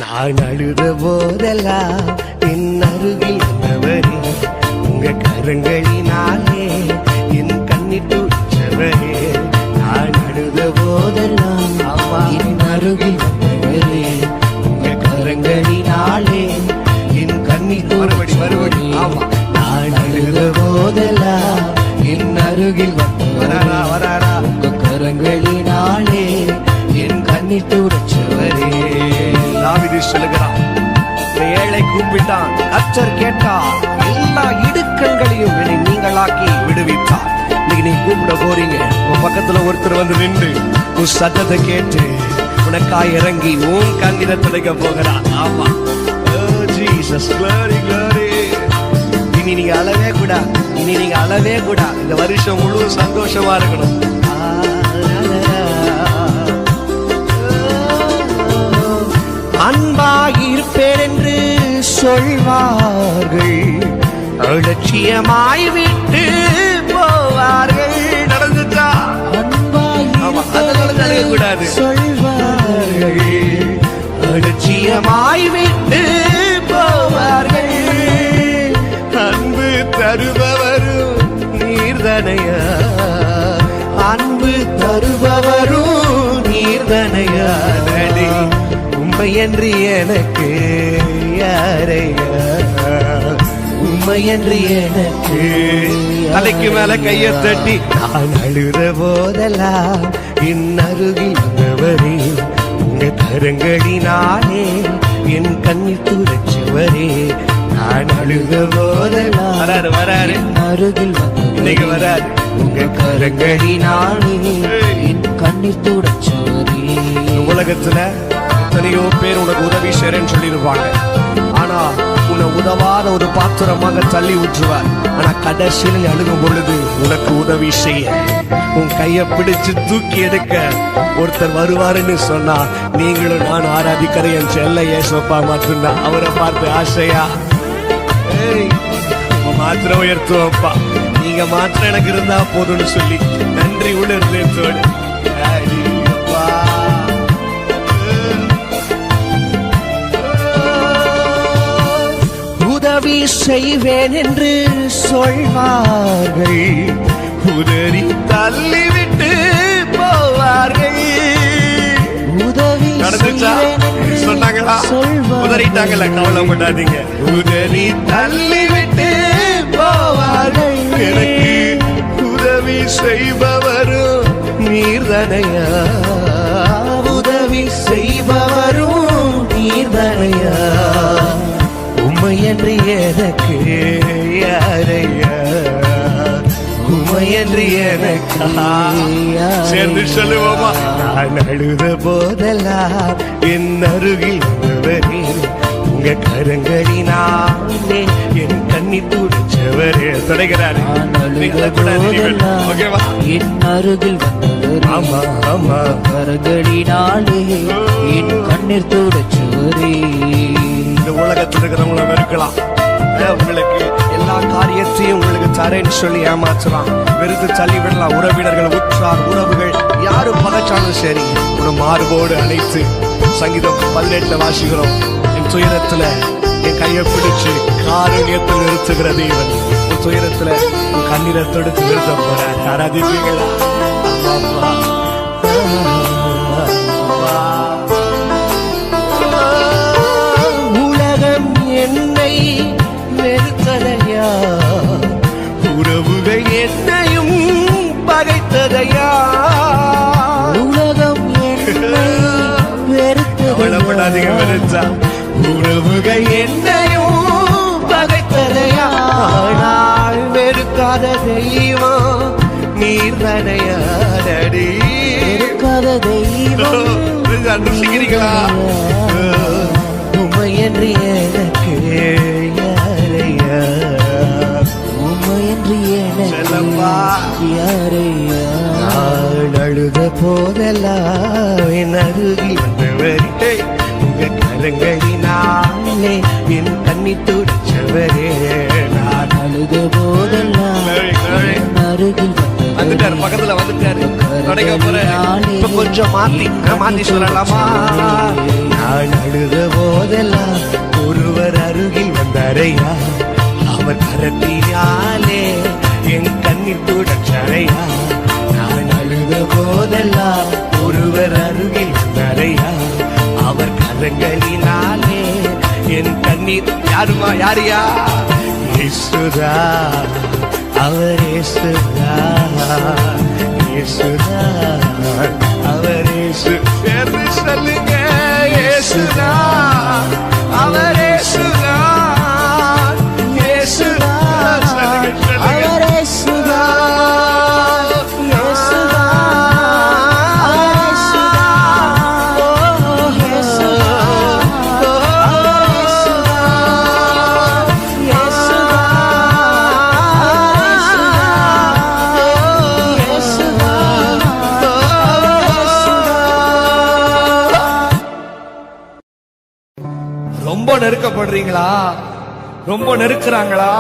நான் அழுத போதெல்லாம் என் அருகில் வந்தவரே, உங்க கரங்களினாலே என் கண்ணீர் துடைச்சவரே. நான் அழுத போதெல்லாம் என் அருகில் வந்தவரே, உங்க கரங்களினாலே என் கண்ணீர் துடைச்சவரே. நான் அழுத போதெல்லாம் என் அருகில் வந்தவரே, உங்க கரங்களினாலே என் கண்ணீர் துடைச்சவரே. தாவீது சொல்லுகிறான், ஏழை கூப்பிட்டான், கர்த்தர் கேட்டார், எல்லா இடுக்கண்களையும் என்னை நீங்களாக்கி விடுவித்தார். இன்னைக்கு நீ கூப்பிட போறீங்க, உன் பக்கத்துல ஒருத்தர் வந்து நின்று உன் சத்தத்தை கேட்டு உனக்காய் இறங்கி உன் கண்ணீரை துடைக்க போகிறான். ஆமா, ஜீசஸ், glory, glory. இனி நீங்க அழவே கூட, இனி நீங்க அழவே கூட, இந்த வருஷம் முழு சந்தோஷமா இருக்கணும். அன்பாயிருப்பேன் என்று சொல்வார்கள், அலட்சியமாய் விட்டு போவார்கள். நடந்துச்சா? அன்பாயிருப்பேன் சொல்வார்கள், அலட்சியமாய் விட்டு போவார்கள். அன்பு தருபவரும் நீர்தனையா, அன்பு தருபவரும் நீர்தனையா. நடி உம்மையன்றி எனக்கு யாரையா, உம்மையன்றி எனக்கு. தலைக்கு மேல கைய தட்டி நான் அழுத போதெல்லாம் என் அருகில் வந்தவரே, உங்க கரங்களினாலே என் கண்ணீர் துடைச்சவரே. நான் அழுத போதெல்லாம் வராரு அருகில் இன்னைக்கு வராரு, உங்க கரங்களினாலே என் கண்ணீர் துடைச்சவரே. உலகத்துல எத்தனையோ பேர் உனக்கு உதவி செய்றேன்னு சொல்லிடுவாங்க, ஆனா உன்னை உதவாத ஒரு பாத்திரமாக தள்ளி விட்டுருவார். ஆனா கடைசியில் அழுகும் பொழுது உனக்கு உதவி செய்ய, உன் கையை பிடிச்சு தூக்கி எடுக்க ஒருத்தர் வருவாருன்னு சொன்னா, நீங்களும் நான் ஆராதிக்கிற என் செல்ல ஏசப்பா மட்டும்தான். அவரை பார்த்து ஆசையா மாத்திரம் உயர்த்துவப்பா, நீங்க மாத்திரம் எனக்கு இருந்தா போதும்னு சொல்லி நன்றி உணர்ந்தோடு உதவி செய்வேன் என்று சொல்வார்கள், உதறி தள்ளிவிட்டு போவார்கள். உதவி சொன்னாங்களா? உதறிட்டாங்கல்ல, கவலை பண்ணாதீங்க. உதறி தள்ளிவிட்டு போவார்கள். எனக்கு உதவி செய்பவரும் நீர்தனையா, உதவி செய்பவரும் நீர்தனையா. உம்மையன்றி எனக்கு யாரையா, உம்மையன்றி எனக்கு. சேர்ந்து சொல்லுவோமா? நான் அழுத போதெல்லாம் என் அருகில் வந்தவரே, உங்க கரங்களினாலே என் கண்ணீர் துடைச்சவரே. தொடங்கிறாரு, என் அருகில் வந்தவரே, ஆமா ஆமா, கரங்களினாலே என் கண்ணீர் துடைச்சவரே. இந்த உலகத்தில் இருக்கிறவங்கள வெறுக்கலாம், உங்களுக்கு எல்லா காரியத்தையும் உங்களுக்கு தரேன்னு சொல்லி ஏமாற்றலாம், வெறுத்து தள்ளி விடலாம். உறவினர்கள், உற்றார் உறவுகள் யாரும் பகைச்சாலும் சரி, உன மார்போடு அழைத்து சங்கீதம் 18 வாசிக்கிறோம். என் துயரத்துல என் கையை பிடிச்சு காரணியத்தில் நிறுத்துகிற தேவன், உன் துயரத்துல உன் கண்ணீரை தொடுத்து நிறுத்த போறார். ஆராதிப்பீங்களா? உலகம் என்னை வெறுத்ததையா, உறவுகள் என்னையும் பகைத்ததையா. உலகம் என்னை வெறுத்ததையா, உறவுகள் என்னையும் பகைத்ததையா. ஆனால் வெறுக்காத தெய்வம் நீர்தனையா. நடி வெறுக்காத தெய்வம் உம்மையன்றி எனக்கு யாரையா, உம்மையன்றி எனக்கு யாரையா. நான் அழுத போதெல்லாம் என் அருகில் வந்தவரே, உங்க கரங்களினாலே என் கண்ணீர் துடைச்சவரே. நான் அழுத போதெல்லாம் என் அருகில் வந்துட்டாரு, பக்கத்துல வந்துட்டாரு. இப்ப கொஞ்சம் மாத்தி சொல்லலாமா? நான் அழுத போதெல்லாம் ஒருவர் அருகில் வந்தாரையா, அவர் கரத்தினாலே என் கண்ணீர் துடைச்சாரையா. நான் அழுத போதெல்லாம் ஒருவர் அருகில் வந்தாரையா, அவர் கரங்களினாலே என் கண்ணீர். யாருமா? யாரியா? இயேசுதா, அவர் இயேசுதா, இயேசுதா, அவர் இயேசு. சேர்ந்து சொல்லுங்க, இயேசுதா, அவர் இயேசுதா, இயேசுதா, அவர் இயேசுதா, இயேசுதா, அவர் இயேசுதா, ரொம்ப நெருக்கப்படுறீங்களா? ரொம்ப நெருக்குறாங்களா?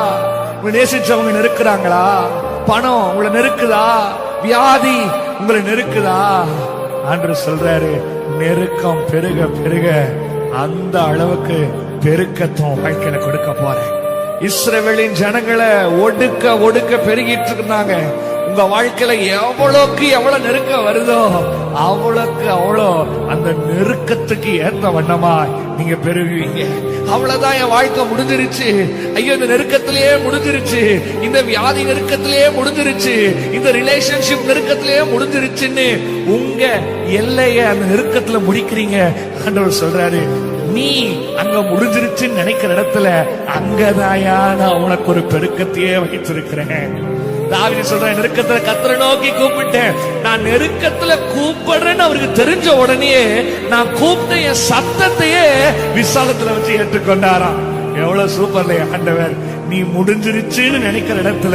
உங்களை நேசிச்சவங்க நெருக்குறாங்களா? பணம் உங்களை நெருக்குதா? வியாதி உங்களை நெருக்குதா? ஆண்டவர் சொல்றாரு, நெருக்கம் பெருக பெருக அந்த அளவுக்கு பெருக்கத்தும் வாழ்க்கையில கொடுக்க போறேன். இஸ்ரவேலின் ஜனங்களை ஒடுக்க ஒடுக்க பெருகிட்டு இருந்தாங்க. உங்க வாழ்க்கையில எவ்வளவுக்கு எவ்வளவு நெருக்கம் வருதோ அவ்வளவுக்கு அவ்வளோ அந்த நெருக்கத்துக்கு ஏற்ற வண்ணமா நீங்க பெருகுவீங்க. அவ்வளவுதான், என் வாழ்க்கை முடிஞ்சிருச்சு, ஐயோ இந்த நெருக்கத்திலேயே முடிஞ்சிருச்சு, இந்த வியாதி நெருக்கத்திலேயே முடிஞ்சிருச்சு, இந்த ரிலேஷன்ஷிப் நெருக்கத்திலேயே முடிஞ்சிருச்சுன்னு உங்க எல்லைய அந்த நெருக்கத்துல முடிக்கிறீங்க. ஆண்டவர் சொல்றாரு, நீ அங்க முடிஞ்சிருச்சுன்னு நினைக்கிற இடத்துல அங்கதாயா நான் உனக்கு ஒரு பெருக்கத்தையே வைத்திருக்கிறேன். தாவீது சொல்றேன், நெருக்கத்துல கர்த்தரை நோக்கி கூப்பிட்டேன். நான் நெருக்கத்துல கூப்பிடுறேன்னு அவருக்கு தெரிஞ்ச உடனே நான் கூப்பிட்ட என் சத்தத்தையே விசாலத்துல வச்சு ஏற்றுக்கொண்டாராம். எவ்வளவு சூப்பர்ல ஆண்டவர். நீ முடிஞ்சிருச்சுன்னு நினைக்கிற இடத்துல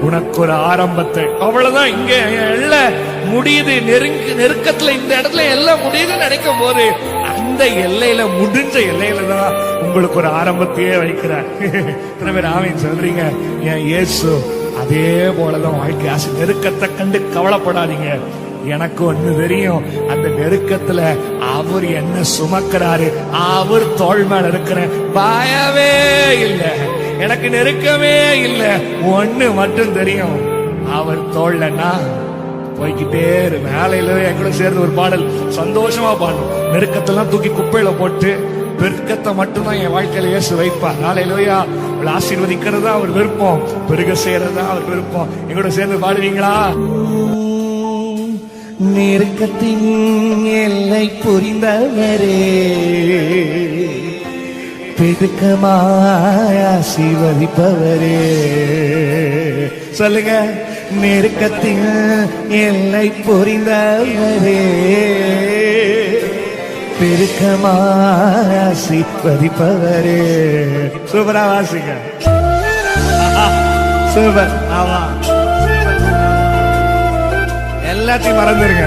உனக்கு ஒரு ஆரம்பத்தை, அவ்வளவுதான், இங்க எல்லாம் முடியுது, நெருக்கத்துல இந்த இடத்துல எல்லாம் முடியுதுன்னு நினைக்கும் போது அந்த எல்லையில, முடிஞ்ச எல்லையில தான் உங்களுக்கு ஒரு ஆரம்பத்தையே வைக்கிறார். ஆமீன் சொல்றீங்க. என் இயேசு அதே போலதான் வாழ்க்கை ஆசை. நெருக்கத்தை கண்டு கவலைப்படாதீங்க, எனக்கு ஒண்ணு தெரியும், அந்த நெருக்கத்துல அவர் என்ன சுமக்கிறாரு, அவர் தோள் மேல இருக்கிற பயமே இல்லை, எனக்கு நெருக்கமே இல்லை. ஒண்ணு மட்டும் தெரியும், அவர் தோல்னா போய்கிட்டே வேலையில என் கூட சேர்ந்து ஒரு பாடல் சந்தோஷமா பாடணும். நெருக்கத்தெல்லாம் தூக்கி குப்பையில போட்டு பெருக்கத்தை மட்டும்தான் என் வாழ்க்கையில இயேசு வைப்பார். ஹல்லேலூயா. ஆசீர்வதிக்கிறதா அவர் விருப்பம், பெருக செய்யறதா அவர் விருப்பம். எங்கூட சேர்ந்து பாடுவீங்களா? நெருக்கத்தின் எல்லை புரிந்தவரே, பெருக்கமாய் ஆசீர்வதிப்பவரே. சொல்லுங்க, நெருக்கத்தின் எல்லை புரிந்தவரே, பெருக்கமாய் ஆசீர்வதிப்பவரே. சூப்பரா வாசிங்க. சூப்பர். ஆமா, எல்லாத்தையும் மறந்துருங்க.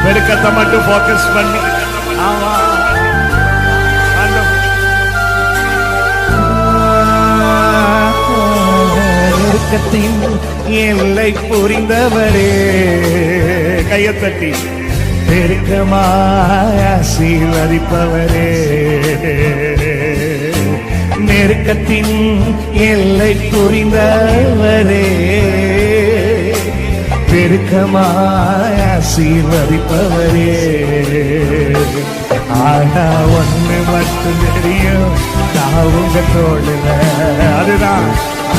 பெருக்கத்தை மட்டும் போக்கஸ் பண்ணி. ஆமா, நெருக்கத்தின் எல்லை புரிந்தவரே, கையத்தட்டி பெருக்கமாய் ஆசீர்வதிப்பவரே. நெருக்கத்தின் எல்லை புரிந்தவரே, பெருக்கமாய் ஆசீர்வதிப்பவரே. ஆனா ஒண்ணு மட்டும் தெரியும், நான் உங்க தோளுல. அதுதான்,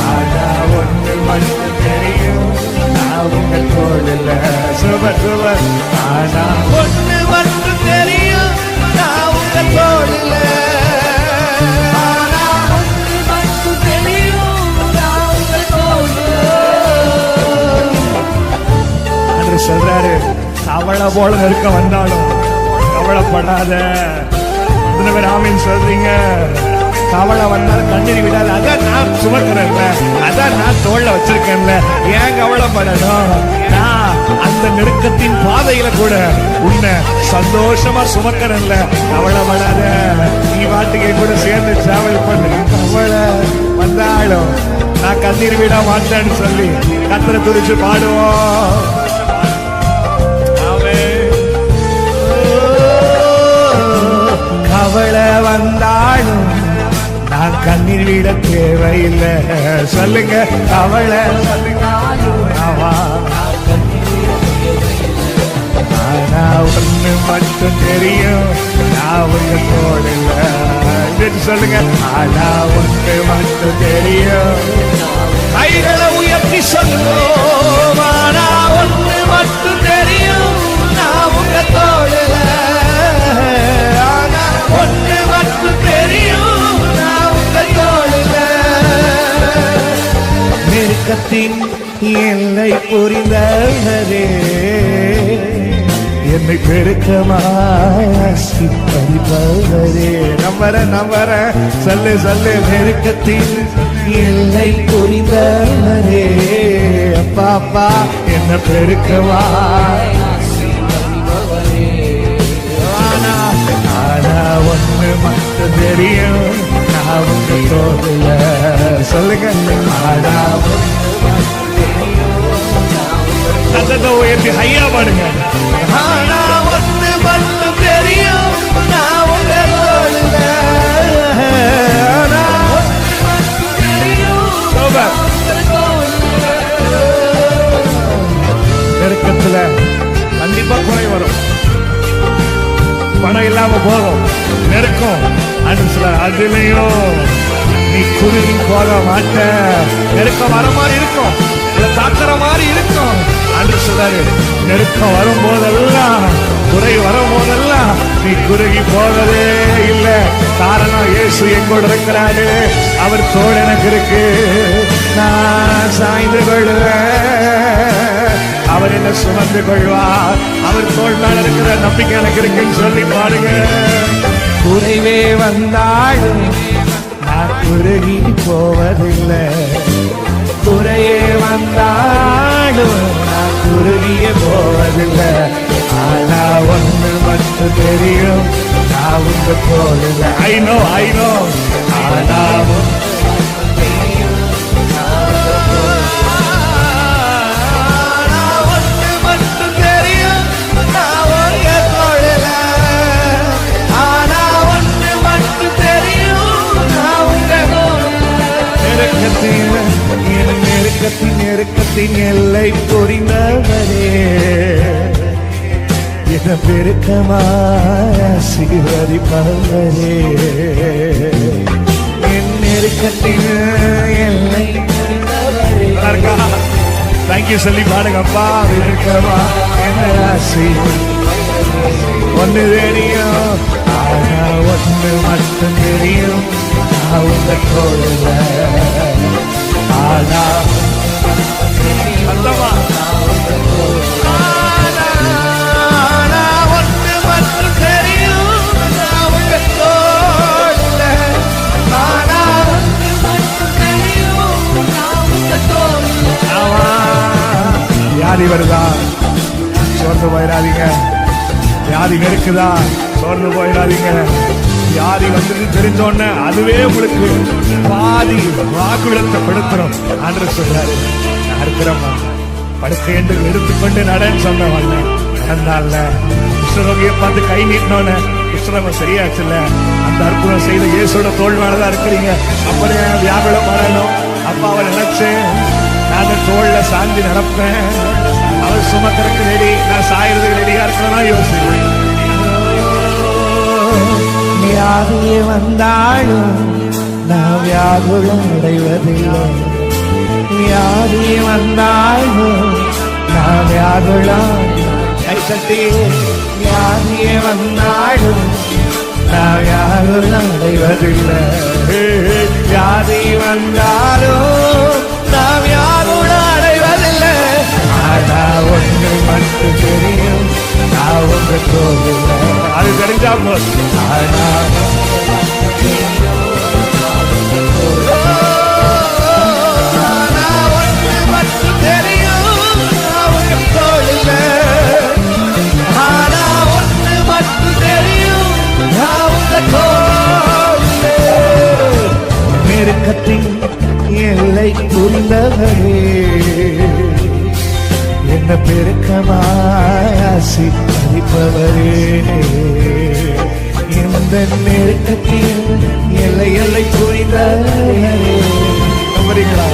ஆனா ஒண்ணு மட்டும் தெரியும், நான் உங்க தோளுல. சுபர் சுபர். ஆனா ஒண்ணு மட்டும் தெரியும், நான் உங்க தோளுல. ஆனா ஒண்ணு மட்டும் தெரியும், நான் உங்க தோளுல. என்று சொல்றாரு. கவலை போல நெருக்க வந்தாலும் கவலைப்படாத. ஆமீன் சொல்றீங்க. கவலை வந்தாலும் கண்ணீர் விடாது. அதான் நான் சுமக்கிறேன்ல, அதான் நான் தோல்ல வச்சிருக்கேன்ல, ஏன் கவலைப்படணும்? நான் அந்த நெருக்கத்தின் பாதையில கூட உன்னை சந்தோஷமா சுமக்கிறேன்ல, கவலைப்படாத. நீ வாட்டுக்கு கூட சேர்ந்து டிராவல் பண்ணு. கவலை வந்தாலும் நான் கண்ணீர் விட மாட்டேன்னு சொல்லி கத்தரை துதிச்சு பாடுவோம். கவலை வந்தாலும் நான் கண்ணீர் விட தேவையில்லை. சொல்லுங்க, கவலை ஆனா ஒண்ணு மட்டும் தெரியும், நான் உங்க தோழில்ல. சொல்லுங்க, ஆனா ஒண்ணு மட்டும் தெரியும். கைகளை உயர்த்தி சொல்லுவோம். ஆனா ஒண்ணு மட்டும் தெரியும், நான் உங்க தோழில்ல. ஆனா ஒண்ணு மட்டும் தெரியும், நான் உங்க தோழில்ல. நெருக்கத்தின் எல்லை புரிந்தவரே, என்னை பெருக்கமாசிப்பவரே. நம்பர சொல்லு சொல்லு. நெருக்கத்தின் எல்லை புரிந்தவரே, அப்பா அப்பா என்ன பெருக்கமா. ஆனா ஒண்ணு மட்டும் தெரியும், நான் உங்க தோல்ல. சொல்லுங்க, ஆனா கதத்தை உயர்த்தி ஹையா பாடுங்க. ஆனா ஒண்ணு மட்டும் தெரியும், நான் உங்க தோல்ல. நெருக்கத்துல கண்டிப்பா குறை வரும், பணம் இல்லாம போகும், நெருக்கம். அதுலயும் நீ குறுகி போக மாட்ட. நெருக்கம் வர மாதிரி இருக்கும், தாக்குற மாதிரி இருக்கும். அன்று சொல்றாரு, நெருக்கம் வரும்போதெல்லாம், குறை வரும்போதெல்லாம் நீ குறுகி போவதே இல்லை. காரணம், இயேசு எங்கோடு இருக்கிறாரு. அவர் தோள் எனக்கு இருக்கு, நான் சாய்ந்து கொள்வேன். அவர் என்ன சுமந்து கொள்வார். அவர் தோள் மேல இருக்கிற நம்பிக்கை எனக்கு இருக்குன்னு சொல்லி பாருங்க. குறைவே வந்தாலும் நான் குறுகி போவதில்லை. குறையே வந்தாலும் நான் குறுகிய போவதில்லை. ஆனா ஒண்ணு மட்டும் தெரியும், நான் உங்க போதில்லை. ஐ நோ ஆனா நெருக்கத்தின் எல்லை புரிந்தவரே, என பெருக்கமாசிவதிப்பவரே. என் நெருக்கத்தின் எல்லை புரிந்தவரே. தேங்க்யூ சொல்லி பாடுங்கப்பா. பெருக்கமா என்ன ஆசி ஒண்ணு தெரியும், ஆனா ஒண்ணு மட்டும் தெரியும், நான் உங்க தோல்ல. ஆனா அல்லவா ஒன்று மட்டும் தெரியும், நான் உங்க தோல்ல. ஆனா ஒன்று மட்டும் தெரியும், நான் உங்க தோல்ல. வியாதி வருதா, சோர்ந்து போயிடாதீங்க. வியாதி நெருக்குதா, சோர்ந்து போயிடாதீங்க. வியாதி வந்து தெரிஞ்சோன்னு அதுவே உங்களுக்கு பாதி வாக்குவிடத்தை கொடுத்துரும். ஆண்டு சொல்றாரு, நான் இருக்கிறேன், படுக்கை என்று எடுத்துக்கொண்டு நடன்னு சொன்ன வந்தேன். நடந்தால குஷ்டரோகியை பார்த்து கை நீட்டினோன்னு குஷ்டரோகம் சரியாச்சுல்ல. அந்த அற்புதம் செய்த இயேசோட தோள் மேலதான் இருக்கிறீங்க. அப்படியே வியாபலம் வரணும். அப்பாவை நினைச்சேன், நான் தோல்ல சாந்தி நடப்பேன். அவர் சுமக்கறக்கு ரெடி, நான் சாயறதுக்கு ரெடியா இருக்கணும்னா யோசிக்கிறேன். வியாதியே வந்தாலும் நான் வியாகுலம் அடைவதில்லை. வியாதியே வந்தாலும் நான் வியாகுலம் கைத்தட்டி. வியாதியே வந்தாலும் நான் வியாகுலம் அடைவதில்லை. வியாதி வந்தாலும் நான் வியாகுலம் அடைவதில்லை. ஆனா ஒன்று மட்டும் தெரியும், நான் உங்க கோவில். அது தெரிஞ்சா போதும். ஆனா ஒன்று மட்டும் தெரியும், நான் உங்க கோவில். ஆனா ஒன்று மட்டும் தெரியும், நான் உங்க கோவில். நெருக்கத்தின் எல்லை புரிந்தவரே, என்ன பெருக்கமாய் ஆசீர்வதிப்பவரே, இந்த நெருக்கத்தில் எல்லை எல்லை புரிந்தவரே. நம்புறீங்களா?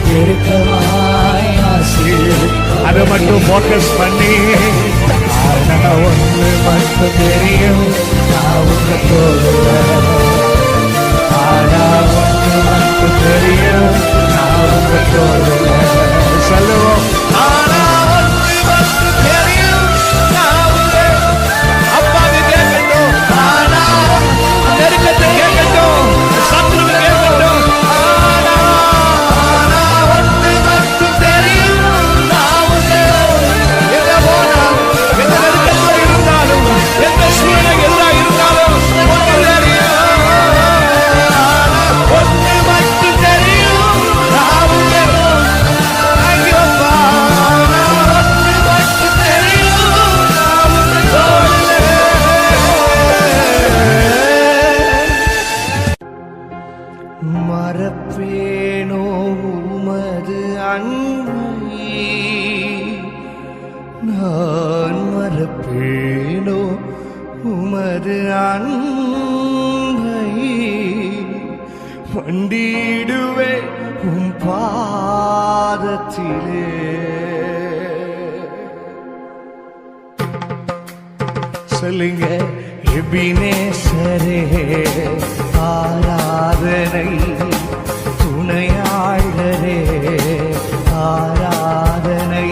பெருக்கமாய் ஆசீர்வதி, அதை மட்டும் ஃபோக்கஸ் பண்ணி ஆனா ஒன்று மட்டும் தெரியும், நான் உங்க தோழ. ஆனா ஒன்று மட்டும் தெரியும், நான் உங்க தோழ. சொல்லுவோம். ஆனா ஒன்று மட்டும் தெரியும், நான் உங்க அப்பாவுக்கு கேட்கட்டும். ஆனா நெருக்கத்தை கேட்கட்டும், சத்துருவை கேட்கட்டும். ஆனா ஒன்று மட்டும் தெரியும், நான் உங்க எங்க போனாலும், எந்த நெருக்கத்தில் இருந்தாலும், எந்த சூழ்நிலை எல்லாம் இருந்தாலும் ஒன்று தெரியும். ஒன்று மட்டும் தெரியும், நான் உங்க ஐயோப்பா. ஒன்று மட்டும் தெரியும், நான் உங்க தோழே. மறப்பேனோ உமது அன்பை, நான் மறப்பேனோ உமது அன்பை, மண்டிடுவே உம் பாதத்திலே. சொல்லுங்க. எபினேசரே ஆராதனை, துணையாளரே ஆராதனை,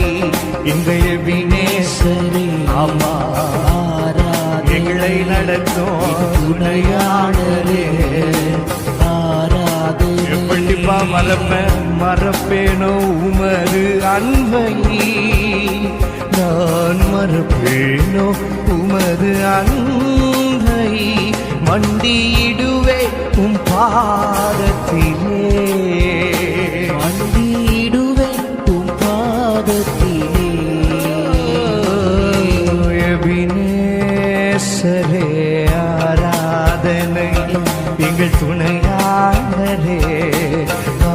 இந்த எபினேசரே அம்மா எங்களை நடத்தும் துணையாளரே ஆராதனை. எப்படிப்பா மறப்பேனோ உமது அன்பை, நான் மறப்பேனோ உமது அன்பை, மண்டியிடுவே உம் பாதத்திலே, மண்டியிடுவே உம் பாதத்திலே. எபினேசரே ஆராதனை, எங்கள் துணையாளரே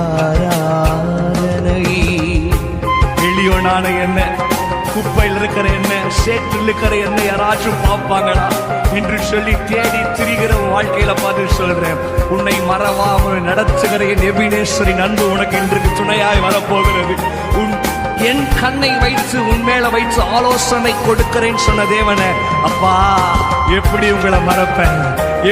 ஆராதனை. எளியோனான என்ன, குப்பையில் இருக்கிற என்ன, சேற்றில் இருக்கிற என்ன யாராச்சும் பார்ப்பாங்களா என்று சொல்லி தேடி திரிகிற வாழ்க்கையில பார்த்து சொல்றேன், உன்னை மறவாமல் நடத்துகிற என் எபினேஸ்வரின் அன்பு உனக்கு இன்றைக்கு துணையாய் வரப்போகிறது. என் கண்ணை வைத்து உன் மேல வைத்து ஆலோசனை கொடுக்கிறேன் சொன்ன தேவனே, அப்பா எப்படி உங்களை மறப்பேன்,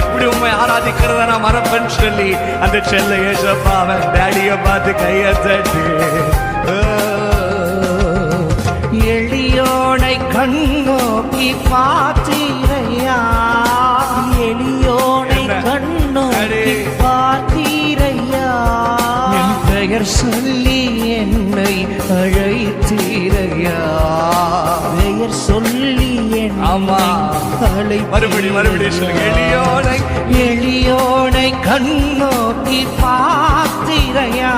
எப்படி உண்மை ஆராதிக்கிறத நான் மறப்பேன்னு சொல்லி அந்த செல்ல ஏசப்பாவை டேடிய பார்த்து கையை தட்டி, எளியோனை கண்ணோக்கி பார்த்தீரையா, எளியோனை கண்ணோக்கி பார்த்தீரையா, என் பெயர் சொல்லி என்னை அழைத்தீரையா, பெயர் சொல்லி என்னை மறுபடியும் சொல்லுங்க. எளியோனை கண்ணோக்கி பார்த்தீரையா,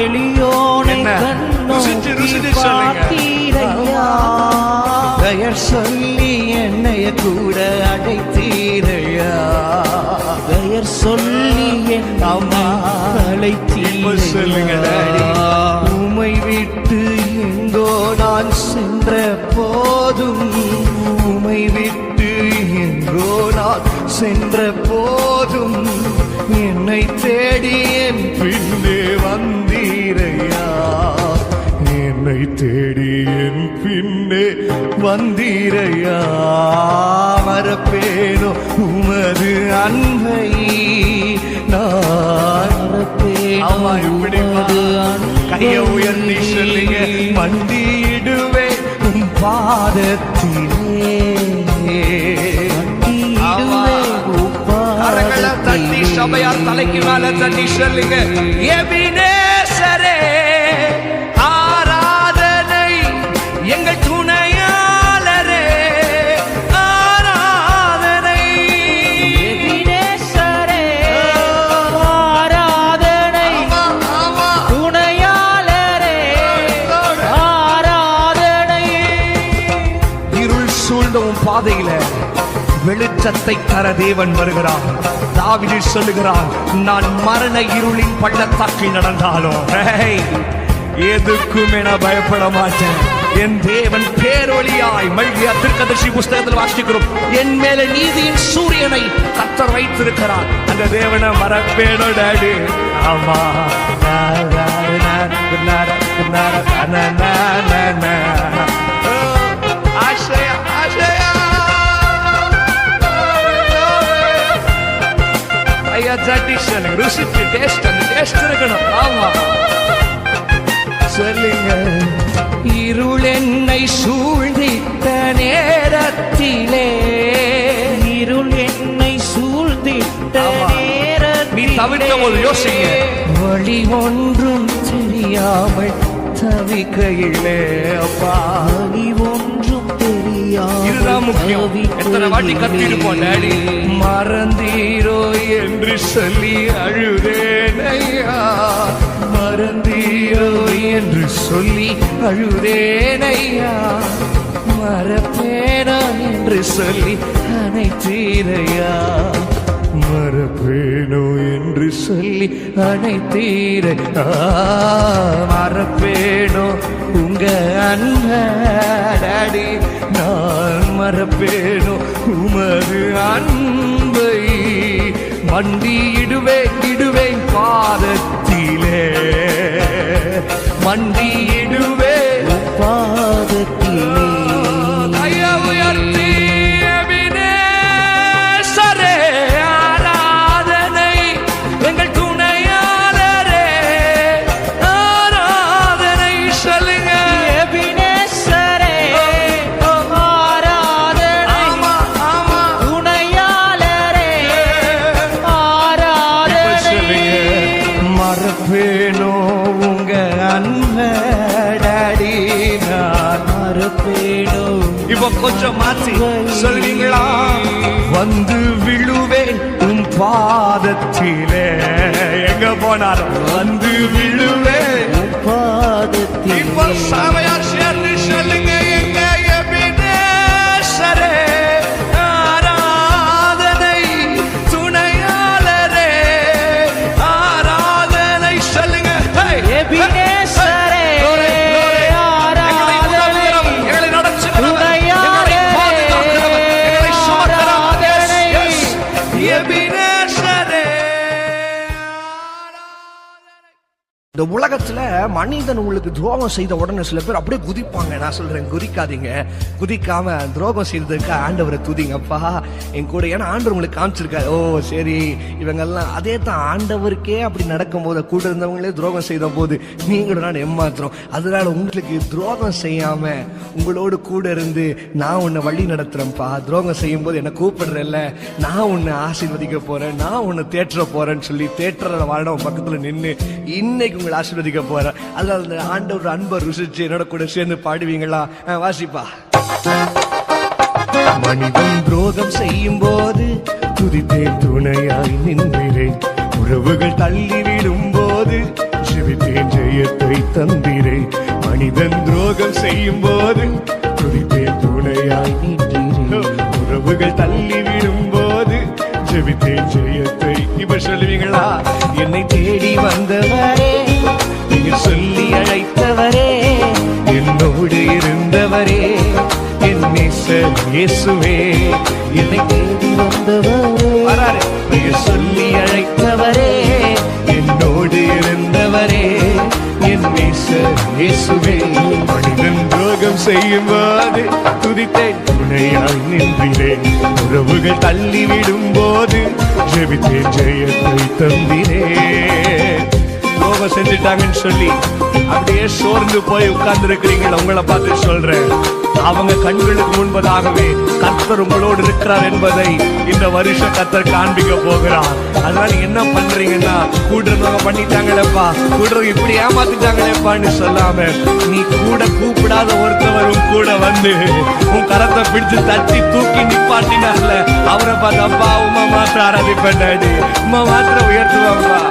எளியோனை கண்ணோக்கி பார்த்தீரையா, பெயர் சொல்லி என்னைய கூட அழைத்தீரையா, பெயர் சொல்லி என் அம்மா அழைத்தீரையா. உமை விட்டு எங்கோ நான் சென்ற போதும், உமை விட்டு எங்கோ நான் சென்ற போதும், என்னை தேடி என் பின்னே வந்தீரையா, என்னை தேடி என் பின்னே வந்தீரையா. மறப்பேனோ உமது அன்பை, நான் மறப்பேனோ உமது அன்பை. கையை உயர்த்தி சொல்லுங்க. மண்டியிடுவே உன் பாதத்திலே, தட்டி சபையார் தலைக்கு மேல தட்டி சொல்லுங்க. எபினேசரே ஆராதனை, எங்கள் துணையாளரே ஆராதனை. எபினேசரே ஆராதனை, துணையாளரே ஆராதனை. இருள் சூழ்ந்த உன் பாதையில வெளிச்சத்தை தர தேவன் வருகிறார். தாவீது சொல்லுகிறான், நான் மரண இருளின் பள்ளத்தாக்கில் நடந்தாலும் எதுக்கும் என பயப்பட மாட்டேன். என் தேவன் பேரொளியாய், மல்கியா தீர்க்கதரிசி புஸ்தகத்தில் வாசிக்கிறோம், என் மேல நீதியின் சூரியனை கர்த்தர் வைத்திருக்கிறார். அந்த தேவனை மறப்பேனோ டாடி? ஆமா. ஆசையா ஆசையா ஐயா தட்டி சொல்லுங்க, ருசிச்சு டேஸ்ட், அந்த டேஸ்ட் இருக்கணும். ஆமா சொல்லுங்க. இருள் என்னை சூழ்ந்திட்ட நேரத்திலே, இருள் என்னை சூழ்ந்திட்ட நேரத்திலே, நீ தவிர்த்த போது யோசிங்க, வழி ஒன்றும் தெரியாமல் தவிக்கையிலே, அப்பா வழி ஒன்றும் தெரியாமல், இதுதான் முக்கியம். எத்தனை வாட்டி கத்திருப்போம் டாடி, மறந்தீரோ என்று சொல்லி அழுதேன் ஐயா, மறந்தீரோ என்று சொல்லி அழுதேன் ஐயா, மறப்பேனா என்று சொல்லி அனைத்தீரையா, மறப்பேனோ என்று சொல்லி அனைத்தீரையா, மறப்பேனோ உங்க அன்படி, நான் மறப்பேனோ உமது அன்பை, மண்டியிடுவேன் இடுவேன் பாதத்திலே, மண்டியிடுவேன் பாதத்திலே, ஐயா உயர்த்தி எபினேசரே, ஆராதனை எங்கள் துணையாளரே, ஆராதனை சொல்லுங்க. எபினேசரே, ஆராதனை, ஆமா ஆமா துணையாளரே, ஆராதனை, மறப்பேனோ உங்க அன்படி, நான் மறப்பேனோ. இப்ப கொஞ்சம் மாற்றி சொல்வீங்களா? வந்து விழுவேன் உன் பாதத்திலே, எங்க போனாலும் வந்து விழுவேன் பாதத்திலே, இப்ப சாமையார் சேர்ந்து சொல்லுங்க, எங்க எபினேசரே, ஆராதனை துணையாளரே, ஆராதனை சொல்லுங்க. எபினேசரே, எங்களை நடத்துகிறவர், எங்களை பாதுகாக்கிறவர், எங்களை சுமக்கிறவர். Yes, yes. எபினேசரே. இந்த உலகத்துல மனிதன் உங்களுக்கு துரோகம் செய்த உடனே சில பேர் அப்படியே குதிப்பாங்க. நான் சொல்றேன், குதிக்காதீங்க. குதிக்காம துரோகம் செய்ததுக்கு ஆண்டவரை துதிங்கப்பா என் கூட. ஏன்னா ஆண்டவர் உங்களுக்கு காமிச்சிருக்காரு, ஓ சரி இவங்கெல்லாம் அதே தான் ஆண்டவருக்கே அப்படி நடக்கும் போது, கூட இருந்தவங்களே துரோகம் செய்த போது நீங்களும் நான் ஏமாத்துறோம். அதனால உங்களுக்கு துரோகம் செய்யாம உங்களோடு கூட இருந்து நான் உன்னை வழி நடத்துறேன்ப்பா, துரோகம் செய்யும் போது என்னை கூப்பிடுறேன்ல, நான் உன்னை ஆசீர்வதிக்க போறேன், நான் உன்னை தேற்ற போறேன்னு சொல்லி தேற்றல வாழணும் பக்கத்துல நின்று இன்னைக்கு உங்களை ஆசீர்வதிக்க போறேன். அதனால அந்த ஆண்டவர் அன்பை ருசிச்சு என்னோட கூட சேர்ந்து பாடுவீங்களா? வாசிப்பா. மனிதன் துரோகம் செய்யும் போது துதித்தேன், துணையாய் நின்றேன், உறவுகள் தள்ளிவிடும் போது ஜெபித்தேன், ஜெயத்தை தந்திரேன். மனிதன் துரோகம் செய்யும் போது துதித்தேன், துணையாய் நின்றேன், உறவுகள் தள்ளிவிடும் போது ஜெபித்தேன், ஜெயத்தை. இப்ப சொல்லுவீங்களா? என்னை தேடி வந்தவரே, நீங்க சொல்லி அழைத்தவரே, என்னோடு இருந்தவரே, என் நேசர் இயேசுவே, என்னை தேடி வந்தவரே, நீங்க சொல்லி அழைத்தவரே, என்னோடு இருந்தவரே, என் நேசர் இயேசுவே. மனிதன் துரோகம் செய்யும் போது துதித்தேன், துணையாய் நின்றேன், உறவுகள் தள்ளிவிடும் போது ஜெபித்தேன், ஜெயத்தை தந்திரேன். துரோகம் செஞ்சுட்டாங்கன்னு சொல்லி அப்படியே சோர்ந்து போய் உட்கார்ந்து இருக்கிறீங்களா? உங்களை பார்த்து சொல்றேன், அவங்க கண்களுக்கு முன்பதாகவே கர்த்தர் உங்களோடு இருக்கிறார் என்பதை இந்த வருஷம் கர்த்தர் காண்பிக்க போகிறார். அதனால என்ன பண்றீங்கன்னா, கூடுறவங்க பண்ணிட்டாங்களேப்பா, கூடுறவங்க இப்படி ஏமாத்திட்டாங்களேப்பான்னு சொல்லாம, நீ கூட கூப்பிடாத ஒருத்தவரும் கூட வந்து உன் கரத்தை பிடிச்சு தட்டி தூக்கி நிப்பாட்டினார்ல, அவரை பார்த்து அப்பா உமா மாத்திர ஆராதிப்பேன், உமா மாத்திர உயர்த்துவாங்களா?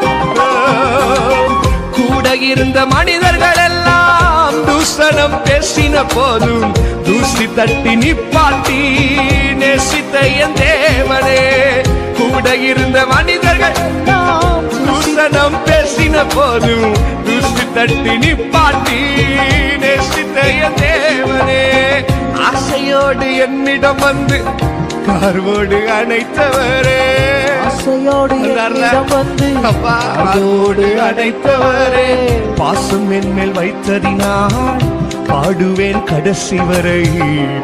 கூட இருந்த மனிதர்கள் எல்லாம் தூசணம் பேசின போதும் தூசி தட்டி நிப்பாட்டி நேசித்த என் தேவனே, கூட இருந்த மனிதர்கள் நாம் தூசணம் பேசின போதும் தூசி தட்டி நிப்பாட்டி நேசித்த என் தேவனே, ஆசையோடு என்னிடம் வந்து கார்வோடு அணைத்தவரே, ஆசையோடு என்னிடம் வந்து அப்பா, அதோடு அணைத்தவரே, பாசம் என் மேல் வைத்ததினால் பாடுவேன் கடைசி வரை,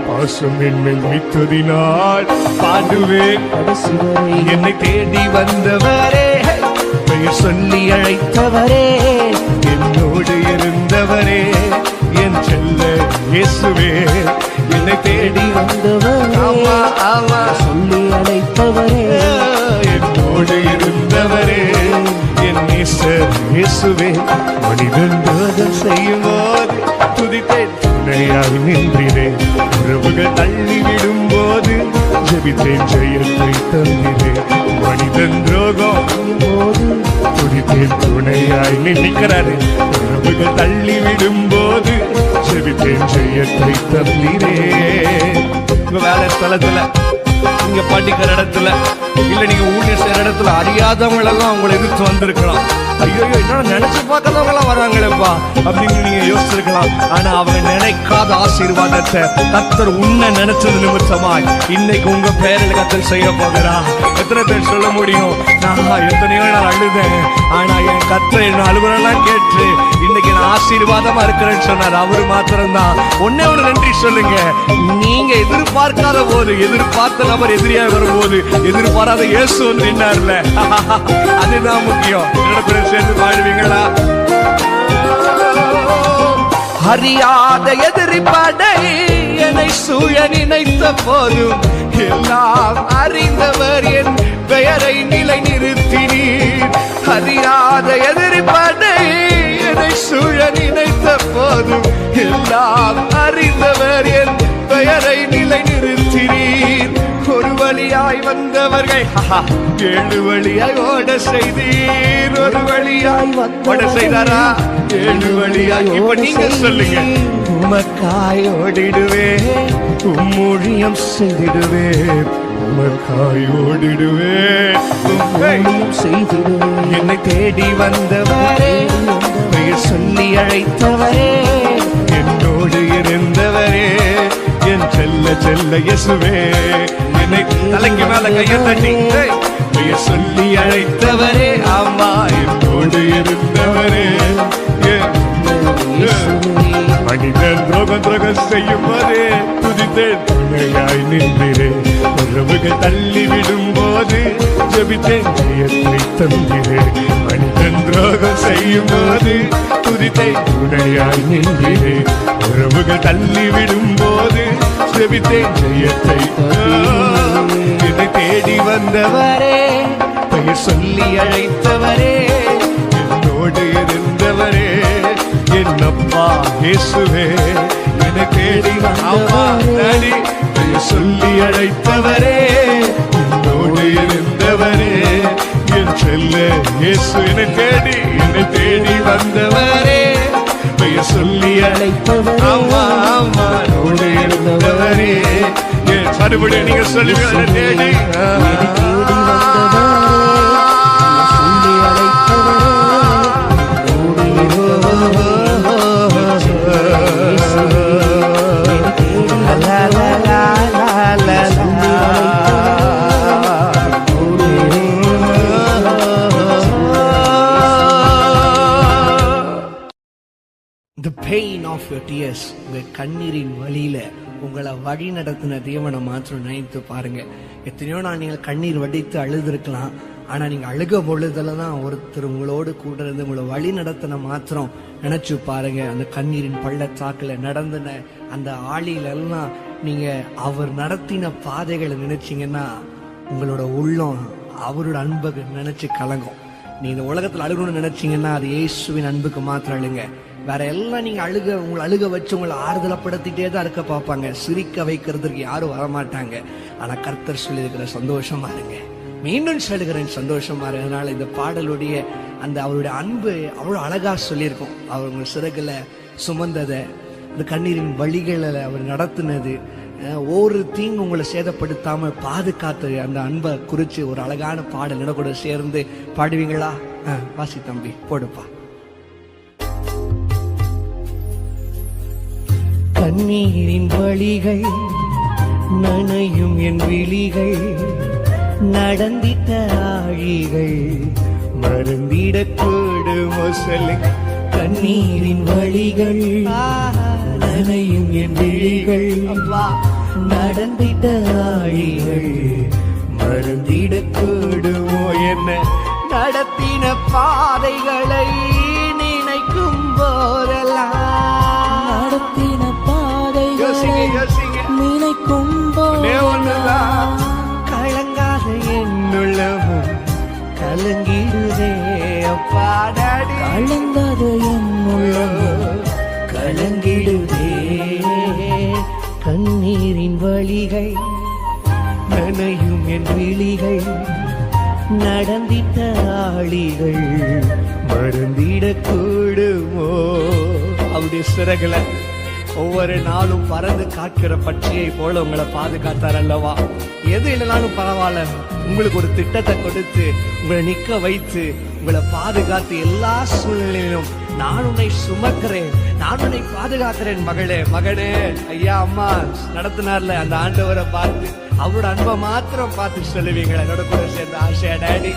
பாசம் என் மேல் வைத்ததினால் பாடுவேன் கடைசி வரை என்னை தேடி வந்தவரே, பெயர் சொல்லி அழைத்தவரே, என்னோடு இருந்தவரே, என் செல்ல இயேசுவே, என்னை தேடி வந்தவரே, ஆமா ஆமா சொல்லி அழைத்தவரே, என்னோடு இருந்தவரே, என் நேசர் இயேசுவே, மனிதன் துரோகம் செய்யும் போது துதித்தேன் துணையாய் நின்றேன், உறவுகள் தள்ளிவிடும் போது ஜெபித்தேன் ஜெயத்தை தந்திரேன், மனிதன் துரோகம் போது துதித்தேன் துணையாய் நிற்கிறாரு, உறவுகள் தள்ளிவிடும் போது ஜெபித்தேன் ஜெயத்தை தந்திரேன். உங்க வேலை ஸ்தலத்துல, நீங்க படிக்கிற இடத்துல, இல்ல நீங்க ஊழியர் செய்யற இடத்துல அறியாதவங்க எல்லாம் உங்களை எதிர்த்து வந்திருக்கலாம். ஐயோ என்னோட நினைச்சு பார்க்காதவங்க எல்லாம் வராங்களேப்பா அப்படின்னு நீங்க யோசிச்சிருக்கலாம். ஆனா அவங்க நினைக்காத ஆசீர்வாதத்தை கர்த்தர் உன்னை நினைச்சது நிமித்தமாய் இன்னைக்கு உங்க பேரில் கர்த்தர் செய்ய போகிறா. எத்தனை பேர் சொல்ல முடியும், நான் எத்தனையோ நாள் அழுதேன், ஆனா என் கர்த்தர் என்ன அழுகுறெல்லாம் கேட்டு இன்னைக்கு நான் ஆசீர்வாதமா இருக்கிறேன்னு சொன்னார். அவரு மாத்திரம்தான். ஒன்னே ஒரு நன்றி சொல்லுங்க. நீங்க எதிர்பார்க்காத போது, எதிர்பார்த்த நபர் எதிரியா வரும்போது எதிர்பாராத இயேசு வந்து நின்னார்ல, அதுதான் முக்கியம். என்னோட கூட சேர்ந்து வாழ்வீங்களா? அறியாத எதிரி படை என்னை சூழ நினைத்த போதும் எல்லாம் அறிந்தவர் என் பெயரை நிலை நிறுத்தினீர். அறியாத எதிரி படை என்னை சூழ நினைத்த போதும் எல்லாம் அறிந்தவர் என் பெயரை நிலை நிறுத்தினீர். ஒரு வழியாய் வந்தவர்கள் 7 வழியாய் ஓட செய்தீர். ஒரு வழியாய் ஓட செய்தாரா? 7 வழியாய். இப்ப நீங்க சொல்லுங்க. உமக்காய் ஓடிடுவேன், ஊழியம் செய்திடுவேன், உமக்காய் ஓடிடுவேன், ஊழியம் செய்திடுவேன். என்னை தேடி வந்தவரே, பெயர் சொல்லி அழைத்தவரே, என்னோடு இருந்தவரே, என் செல்ல செல்ல இயேசுவே, என்னை தலைக்கு மேல கையை தட்டி பெயர் சொல்லி அழைத்தவரே, ஆமா என்னோடு இருந்தவரே, மனிதன் துரோகம் செய்யும் போதே துதித்தேன் துணையாய் நின்றேன். உறவுகள் தள்ளிவிடும் போது ஜெபித்தேன் ஜெயத்தை தந்திரேன். மனிதன் துரோகம் செய்யும் போது துதித்தேன் துணையாய் நின்றேன். உறவுகள் தள்ளிவிடும் போது ஜெபித்தேன் ஜெயத்தை. என்னை தேடி வந்தவரே, பெயர் சொல்லி அழைத்தவரே, என்னோடு இருந்தவரே, என்னப்பா இயேசுவே, என்னை தேடி வந்தவரே, பெயர் சொல்லி அழைத்தவரே, என்னோடு இருந்தவரே, என் செல்ல இயேசு, என்னை தேடி வந்தவரே, பெயர் சொல்லி அழைத்தவரே, ஆமா ஆமா என்னோடு இருந்தவரே, என் மறுபடியும் நீங்க சொல்லி தேடி The pain of your tears, உங்க கண்ணீரின் வழியில உங்களை வழி நடத்தின தேவனை மாத்திரம் நினைத்து பாருங்க. எத்தனையோ நாள் நீங்கள் கண்ணீர் வடித்து அழுதுருக்கலாம், ஆனா நீங்க அழுக பொழுதுலதான் ஒருத்தர் உங்களோடு கூட இருந்து உங்களை வழி நடத்தின மாத்திரம் நினைச்சு பாருங்க. அந்த கண்ணீரின் பள்ளத்தாக்குல நடந்தின அந்த ஆளியில எல்லாம் நீங்க அவர் நடத்தின பாதைகளை நினைச்சீங்கன்னா உங்களோட உள்ளம் அவரோட அன்புக்கு நினைச்சு கலங்கும். நீ இந்த உலகத்துல அழுகணும்னு நினைச்சீங்கன்னா அது இயேசுவின் அன்புக்கு மாத்திரம் அழுங்க. வேற எல்லாம் நீங்க உங்களை அழுக வச்சு உங்களை ஆறுதலப்படுத்திட்டே தான் இருக்க பார்ப்பாங்க. சிரிக்க வைக்கிறதுக்கு யாரும் வரமாட்டாங்க. ஆனா கர்த்தர் சொல்லி இருக்கிற சந்தோஷமா இருங்க. மீண்டும் சொல்லுகிறேன், சந்தோஷமா இருங்க. அதனால இந்த பாடலுடைய அந்த அவருடைய அன்பு அவ்வளவு அழகா சொல்லியிருக்கும். அவர் உங்க சிறகுல சுமந்ததை, அந்த கண்ணீரின் வழிகளில் அவர் நடத்தினது, ஒரு தீங்கு உங்களை சேதப்படுத்தாம பாதுகாத்து அந்த அன்பை குறிச்சு ஒரு அழகான பாடல் என்ன கூட சேர்ந்து பாடுவீங்களா? வாசி தம்பி, போடுப்பா. கண்ணீரின் வழிகள் நனையும் என் விழிகள், நடந்திட்ட ஆழிகள் மறந்திடக்கூடுமோ சொல்லுங்க. கண்ணீரின் வழிகள் நனையும் என் விழிகள், நடந்திட்ட ஆழிகள் மறந்திடக்கூடுமோ என்ன. நடத்தின பாதைகளை நினைக்கும் போதெல்லாம், நடத்தின பாதைகளை நினைக்கும் போதெல்லாம் கலங்காத என்னுள்ளமும் கலங்கிடுதே அப்பா டாடி. கலங்காத என்னுள்ளமும் கலங்கிடுதே. கண்ணீரின் வழிகள் நனையும் என் விழிகள், நடந்திட்ட ஆளிகள் மறந்திடக்கூடுமோ. அவருடைய சிறகுல ஒவ்வொரு நாளும் பறந்து காக்கிற பட்சியை போல உங்களை பாதுகாத்தார் அல்லவா? எது இல்லைனாலும் பரவாயில்ல, உங்களுக்கு ஒரு திட்டத்தை கொடுத்து உங்களை நிக்க வைத்து உங்களை பாதுகாத்து எல்லா சூழ்நிலையிலும் நான் உன்னை சுமக்கிறேன், நான் உன்னை பாதுகாக்கிறேன் மகளே மகனே. ஐயா அம்மா நடத்தினார்ல அந்த ஆண்டவரை பார்த்து அவரோட அன்பை மாத்திரம் பார்த்து சொல்லுவீங்களா? என்னோட கூட சேர்ந்த ஆசையா டாடி,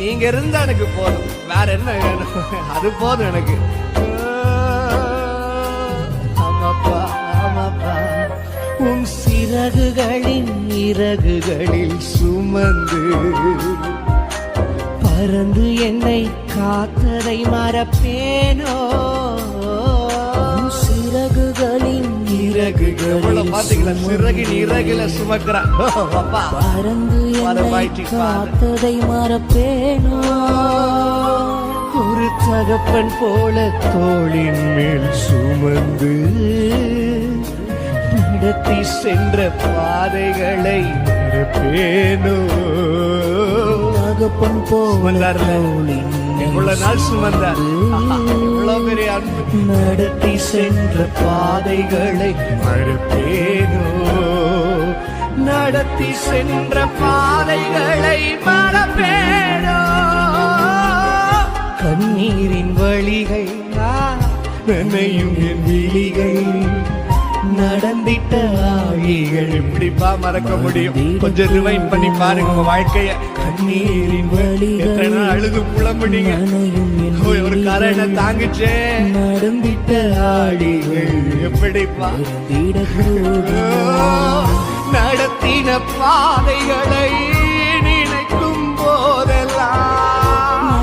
நீங்க இருந்தா எனக்கு போதும், வேற என்ன வேணும்? அது போதும் எனக்கு. ஆமாப்பா ஆமாப்பா, உன் சிறகுகளின் இறகுகளில் சுமந்து பறந்து என்னை காத்ததை மறப்பேனோ. சிறகுகளின் இறகுகளில் பாத்தீங்களா? சிறகின் இறகுல சுமக்கிறான் பறந்து என்னை காத்ததை மறப்பேனோ. ஒரு தகப்பன் போல தோளின் மேல் சுமந்து நடத்தி சென்ற பாதைகளை மறப்பேனோ. தகப்பன் போல இவ்வளவு நாள் சுமந்தார், இவ்வளவு பெரிய அன்பு. நடத்தி சென்ற பாதைகளை மறப்பேனோ. நடத்தி சென்ற பாதைகளை மறப்பேனோ. கண்ணீரின் வழிகள் நனையும் என் விழிகள், நடந்திட்ட ஆழிகள் எப்படிப்பா மறக்க முடியும்? கொஞ்சம் ரிவைண்ட் பண்ணி பாருங்க உங்க வாழ்க்கைய. கண்ணீரின் வழிகள் எத்தனை நாள் அழுது புலம்புனீங்க, ஒரு கரை தாங்கிச்சே. நடந்திட்ட ஆழிகள் எப்படிப்பா நடத்தின பாதைகளை நினைக்கும் போதெல்லாம்,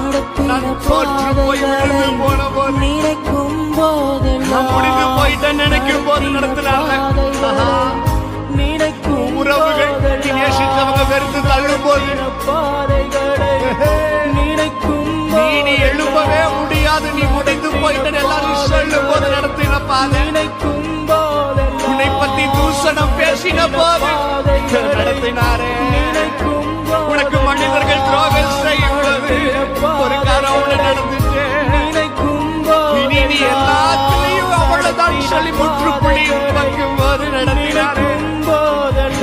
நான் தோற்று போய் விழுந்து போன போது, நினைக்கும் போதெல்லாம், முடிந்து போயிட்டேன் நினைக்கும் போது நடத்தினாங்க. நினைக்கும் உறவுகள் நேசித்தவங்க வெறுத்து தள்ளும் போது, நீ எழுப்பவே முடியாது, நீ முடிந்து போயிட்டு எல்லாரும் சொல்லும் போது நடத்தின பாதை, உன்னை பத்தி தூஷணம் பேசின போது நடத்தினாரே. உனக்கு மனிதர்கள் துரோகம் செய்யும் போது ஒரு காரம் உள்ள நடந்துச்சு. இனி நீ எல்லாத்திலையும் அவ்வளவுதான் சொல்லி முற்றுப்புள்ளி வைக்கும் போது நடத்தினாரே.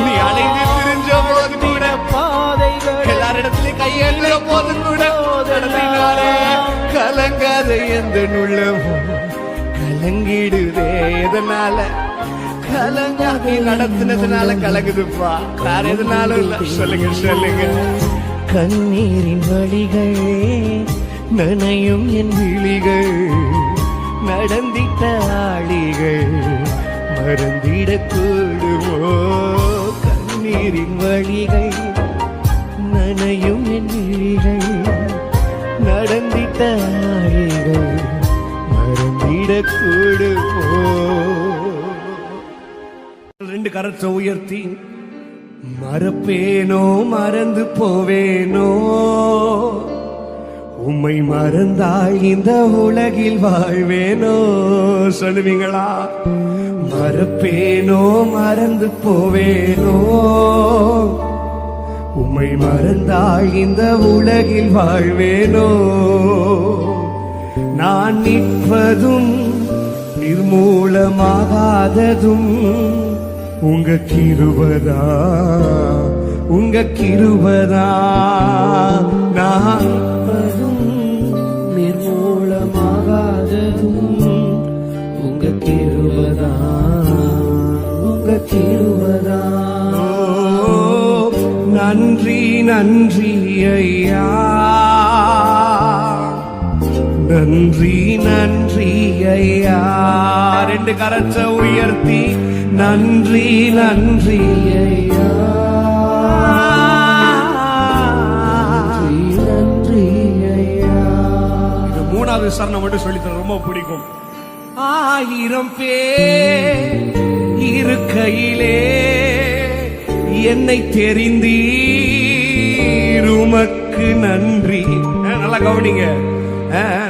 நீ அணைந்து திரிஞ்ச போது கூட, எல்லாரிடத்திலும் கையேந்துற போது கூட நடத்தினாரே. கலங்காத எந்த உள்ளமும் கலங்கிடுதே. எதனால கலங்காதி நடத்தினதுனால கலங்குதுப்பா, வேற எதுனாலும் இல்ல. சொல்லுங்க சொல்லுங்க. கண்ணீரின் வழிகள் நனையும் என் விழிகள், நடந்திட்ட ஆழிகள் மறந்திடக்கூடுமோ. கண்ணீரின் வழிகள் நனையும் என் விழிகள், நடந்திட்ட ஆழிகள் மறந்திடக்கூடுமோ. ரெண்டு கரத்தை உயர்த்தி, மறப்பேனோ மறந்து போவேனோ, உம்மை மறந்தால் இந்த உலகில் வாழ்வேனோ. சொல்லுவீங்களா? மறப்பேனோ மறந்து போவேனோ, உம்மை மறந்தால் இந்த உலகில் வாழ்வேனோ. நான் நிற்பதும் நிர்மூலமாகாததும் உங்க கிருபதா உங்க கிருபதா நான் நிர்மூலமாகாததும் உங்க கிருபதா உங்க கிருபதா. நன்றி நன்றி ஐயா, நன்றி நன்றி ஐயா. ரெண்டு கரத்தை உயர்த்தி நன்றி நன்றி ஐயா, நன்றி ஐயா. இது மூணாவது சரணம் மட்டும் சொல்லித்தர ரொம்ப பிடிக்கும். 1000 பேர் இருக்கையிலே என்னை தெரிந்தீர், உமக்கு நன்றி. நல்லா கவனிங்க,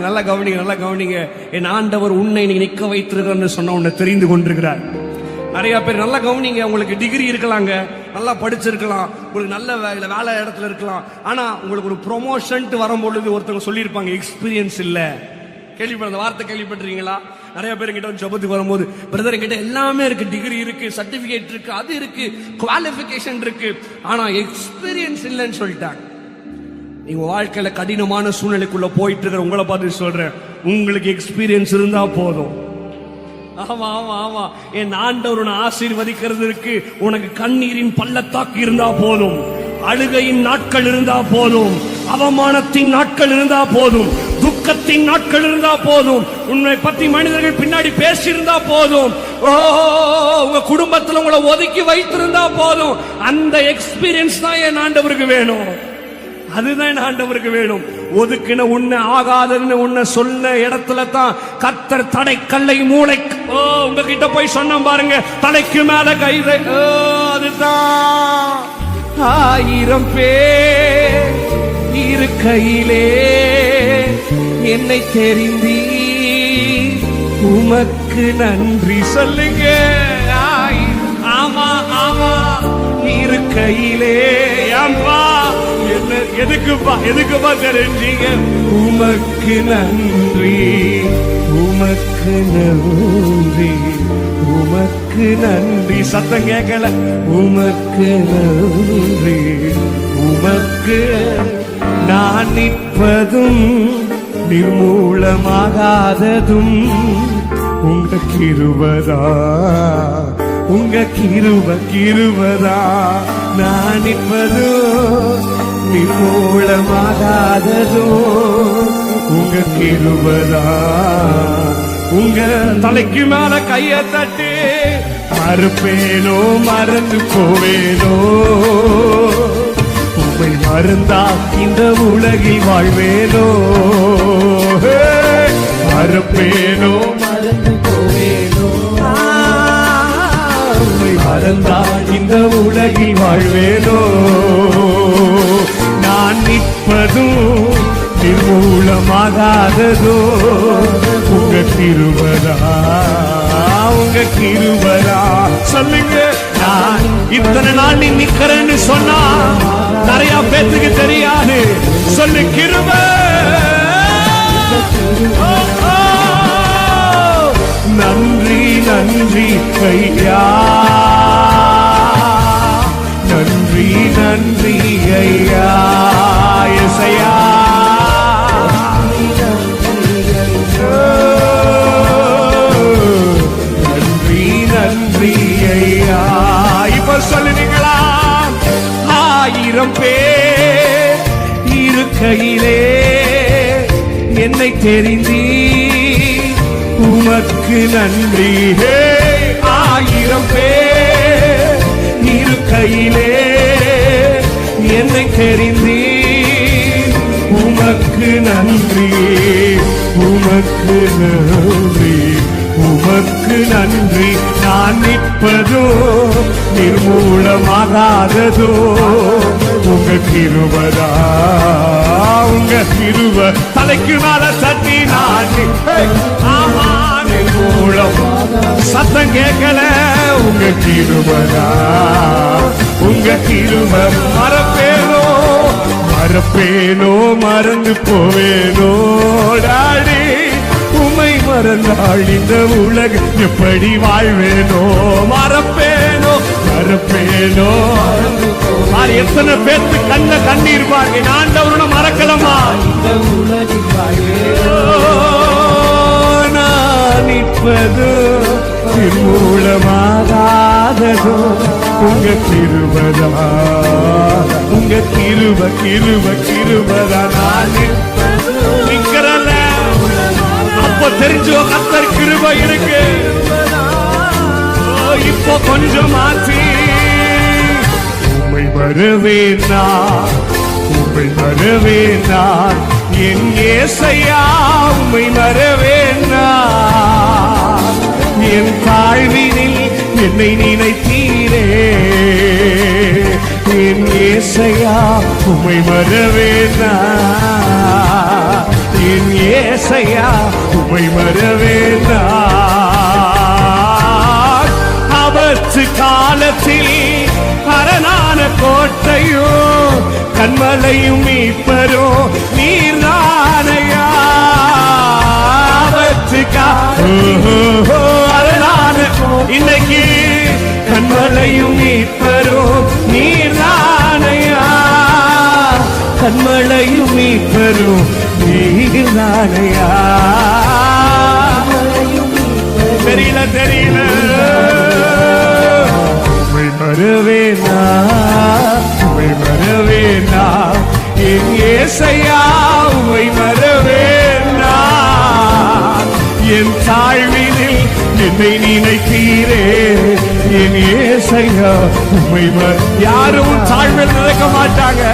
நல்லா கவனிங்க, நல்லா கவனிங்க. என் ஆண்டவர் உன்னை நீ நிக்க வைத்திருக்கிறான்னு சொன்ன உன்னை தெரிந்து கொண்டிருக்கிறார். நிறைய பேர் நல்லா கவனிங்க, உங்களுக்கு டிகிரி இருக்கலாங்க, நல்லா படிச்சிருக்கலாம், உங்களுக்கு நல்ல வேலை இடத்துல இருக்கலாம், ஆனா உங்களுக்கு ஒரு ப்ரொமோஷன் வரும்பொழுது ஒருத்தவங்க சொல்லியிருப்பாங்க எக்ஸ்பீரியன்ஸ் இல்ல. கேள்விப்பட்ட வார்த்தை கேள்விப்பட்டிருக்கீங்களா? நிறைய பேர் கிட்ட ஜபத்துக்கு வரும்போது, பிரதர் கிட்ட எல்லாமே இருக்கு, டிகிரி இருக்கு, சர்டிபிகேட் இருக்கு, அது இருக்கு, குவாலிஃபிகேஷன் இருக்கு, ஆனா எக்ஸ்பீரியன்ஸ் இல்லைன்னு சொல்லிட்டாங்க. நீங்க வாழ்க்கையில கடினமான சூழ்நிலைக்குள்ள போயிட்டு இருக்கிற உங்களை பார்த்து சொல்றேன், உங்களுக்கு எக்ஸ்பீரியன்ஸ் இருந்தா போதும். ஆமா ஆமா ஆமா, என் ஆண்டவர் உன்னை ஆசீர்வதிக்கிறதுக்கு உனக்கு கண்ணீரின் பள்ளத்தாக்கு இருந்தா போதும், அழுகையின் நாட்கள் இருந்தா போதும், அவமானத்தின் நாட்கள் இருந்தா போதும், துக்கத்தின் நாட்கள் இருந்தா போதும், உன்னை பத்தி மனிதர்கள் பின்னாடி பேசி இருந்தா போதும், உங்க குடும்பத்தில் உங்களை ஒதுக்கி வைத்திருந்தா போதும். அந்த எக்ஸ்பீரியன்ஸ் தான் என் ஆண்டவருக்கு வேணும், அதுதான் என் ஆண்டவருக்கு வேணும். ஒதுக்கின உன்னை ஆகாதன்னு உன்னை சொன்ன இடத்துல தான் கர்த்தர் தடை கல்லை மூளை உங்ககிட்ட போய் சொன்ன பாருங்க, தலைக்கு மேல கைதை. அதுதான் 1000 பேர் இருக்கையிலே என்னை தெரிந்தி, உமக்கு நன்றி சொல்லுங்க. ஆமா ஆமா, இருக்கையிலே அம்மா என்ன எதுக்குப்பா தெரிஞ்சீங்க? உமக்கு நன்றி, உமக்கு நன்றி, உமக்கு நன்றி. சத்தம் கேட்கல. உமக்கு நன்றி, உமக்கு நான் நிற்பதும் நிர்மூலமாகாததும் உங்க கிருபதா, உங்க கிருபதா. நான் நிற்பதும் நிர்மூலமாகாததும் உங்க கிருபதா. உங்க தலைக்கு மேல கைய தட்டி மறுப்பேனோ மறந்து போவேனோ, உம்மை மறந்தா இந்த உலகில் வாழ்வேனோ, மறுப்பேனோ மறந்து போவேனோ, உம்மை மறந்தா இந்த உலகில் வாழ்வேனோ. நான் நிற்பதும் நிர்மூலமாகாததோ உங்க கிருபதா, உங்க கிருபதா. சொல்லுங்க, நான் இத்தனை நாள் நீ நிக்கிறேன்னு சொன்னா நிறைய பேத்துக்கு தெரியாது. சொல்லு, கிருப. நன்றி நன்றி ஐயா, நன்றி நன்றி ஐயா, எசையா. நன்றி நன்றி ஐயா. இப்ப சொல்லுனீங்களா? 1000 பேர் இருக்கையிலே என்னை தெரிந்தி, உமக்கு நன்றி. 1000 பேர் இருக்கையிலே என்னை தெரிந்தி, உமக்கு நன்றி, உமக்கு நன்றி, உமக்கு நன்றி. நான் நிற்பதோ நிர்மூலமாகாததோ உங்க கிருபதா, உங்க கிருப. தலைக்கு மேல தட்டி நான் ஆமா நிர்மூலம். சத்தம் கேட்கல. உங்க கிருபதா, உங்க கிருப. மறப்பேனோ மறப்பேனோ மறந்து போவேனோ டாடி, உம்மை மறந்தாள் இந்த உலகம் எப்படி வாழ்வேனோ. மறப்பேனோ மறப்பேனோ. பாரு, எத்தனை பேருக்கு கண்ண கண்ணீர் பாருங்க. ஆண்டவரை மறக்கலமா? நான் நிற்பது திருமூலமாகாததோ உங்க கிருபதா, உங்க கிருபதா. நான் நிற்கிறல்ல, அப்ப தெரிஞ்சோ கர்த்தர் கிருபை இருக்கு. இப்போ கொஞ்சம் மாற்றி உம்மை வரவேனா, உம்மை வரவேனா, என் ஏசையா உம்மை வரவேனா. என் தாழ்வினில் என்னை நினைத்தீரே, என் ஏசையா உம்மை வரவேனா, என் ஏசையா உம்மை வரவேனா. ஆபத்து காலத்தில் அரணான கோட்டையோ கண்மலையும் மீட்பரோ நீர்தானையா. ஆபத்து அரணான இன்னைக்கு கண்மலையும் மீட்பரோ நீர்தானையா, கண்மலையும் மீட்பரோ நீர்தானையா. தெரியல தெரியல, உம்மை மறவேனா, உம்மை மறவேனா, என் ஏசையா உம்மை மறவேனா. என் தாழ்வினில் என்னை நினைத்தீரே, என் ஏசையா உம்மை யாரும் தாழ்வில் நினைக்க மாட்டாங்க.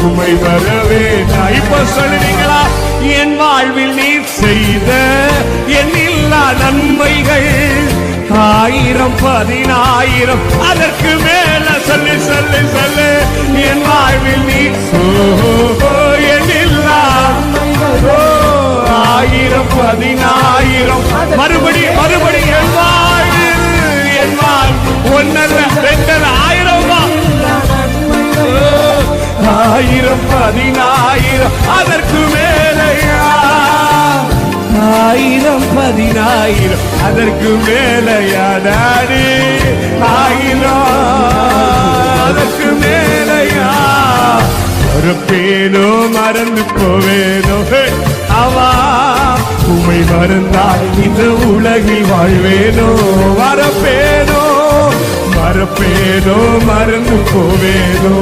உம்மை வரவேனா. இப்ப சொல்லுவீங்களா? என் வாழ்வில் நீர் செய்த எண்ணில்லா நன்மைகள் 1000 10,000 அதற்கு மேல சொல்லு சொல்லு சொல்லு. என் வாழ்வில் நீர் எண்ணில்லா 1000 10,000 மறுபடி என் வாழ்வில், என் வாழ் ஒன்னல்ல ரெண்டல்ல 1000 1000 10,000 அதற்கு மேலையா, 1000 10,000 அதற்கு மேலையா டாடி, 1000 அதற்கு மேலையா. மறப்பேனோ மறந்து போவேனோ அவா, உம்மை மறந்தால் இந்த உலகில் வாழ்வேனோ. மறப்பேனோ மறப்பேனோ மறந்து போவேனோ,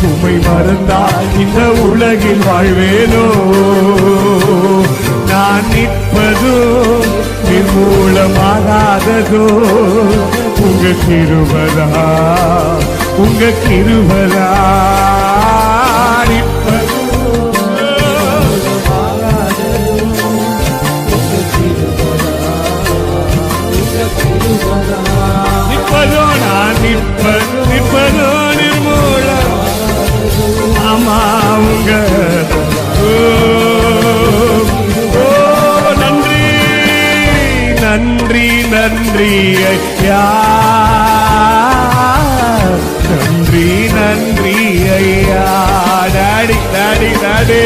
உம்மை மறந்தால் இந்த உலகில் வாழ்வேனோ. நான் நிற்பதோ நிர்மூலமாகாததோ உங்க கிருபதா, உங்க கிருபதா. நிற்பதோ நான் நிற்பதோ நிர்மூலம். ஆமா உங்க நன்றி நன்றி நன்றி ஐயா, நன்றி நன்றி ஐயா. டாடி டாடி டாடி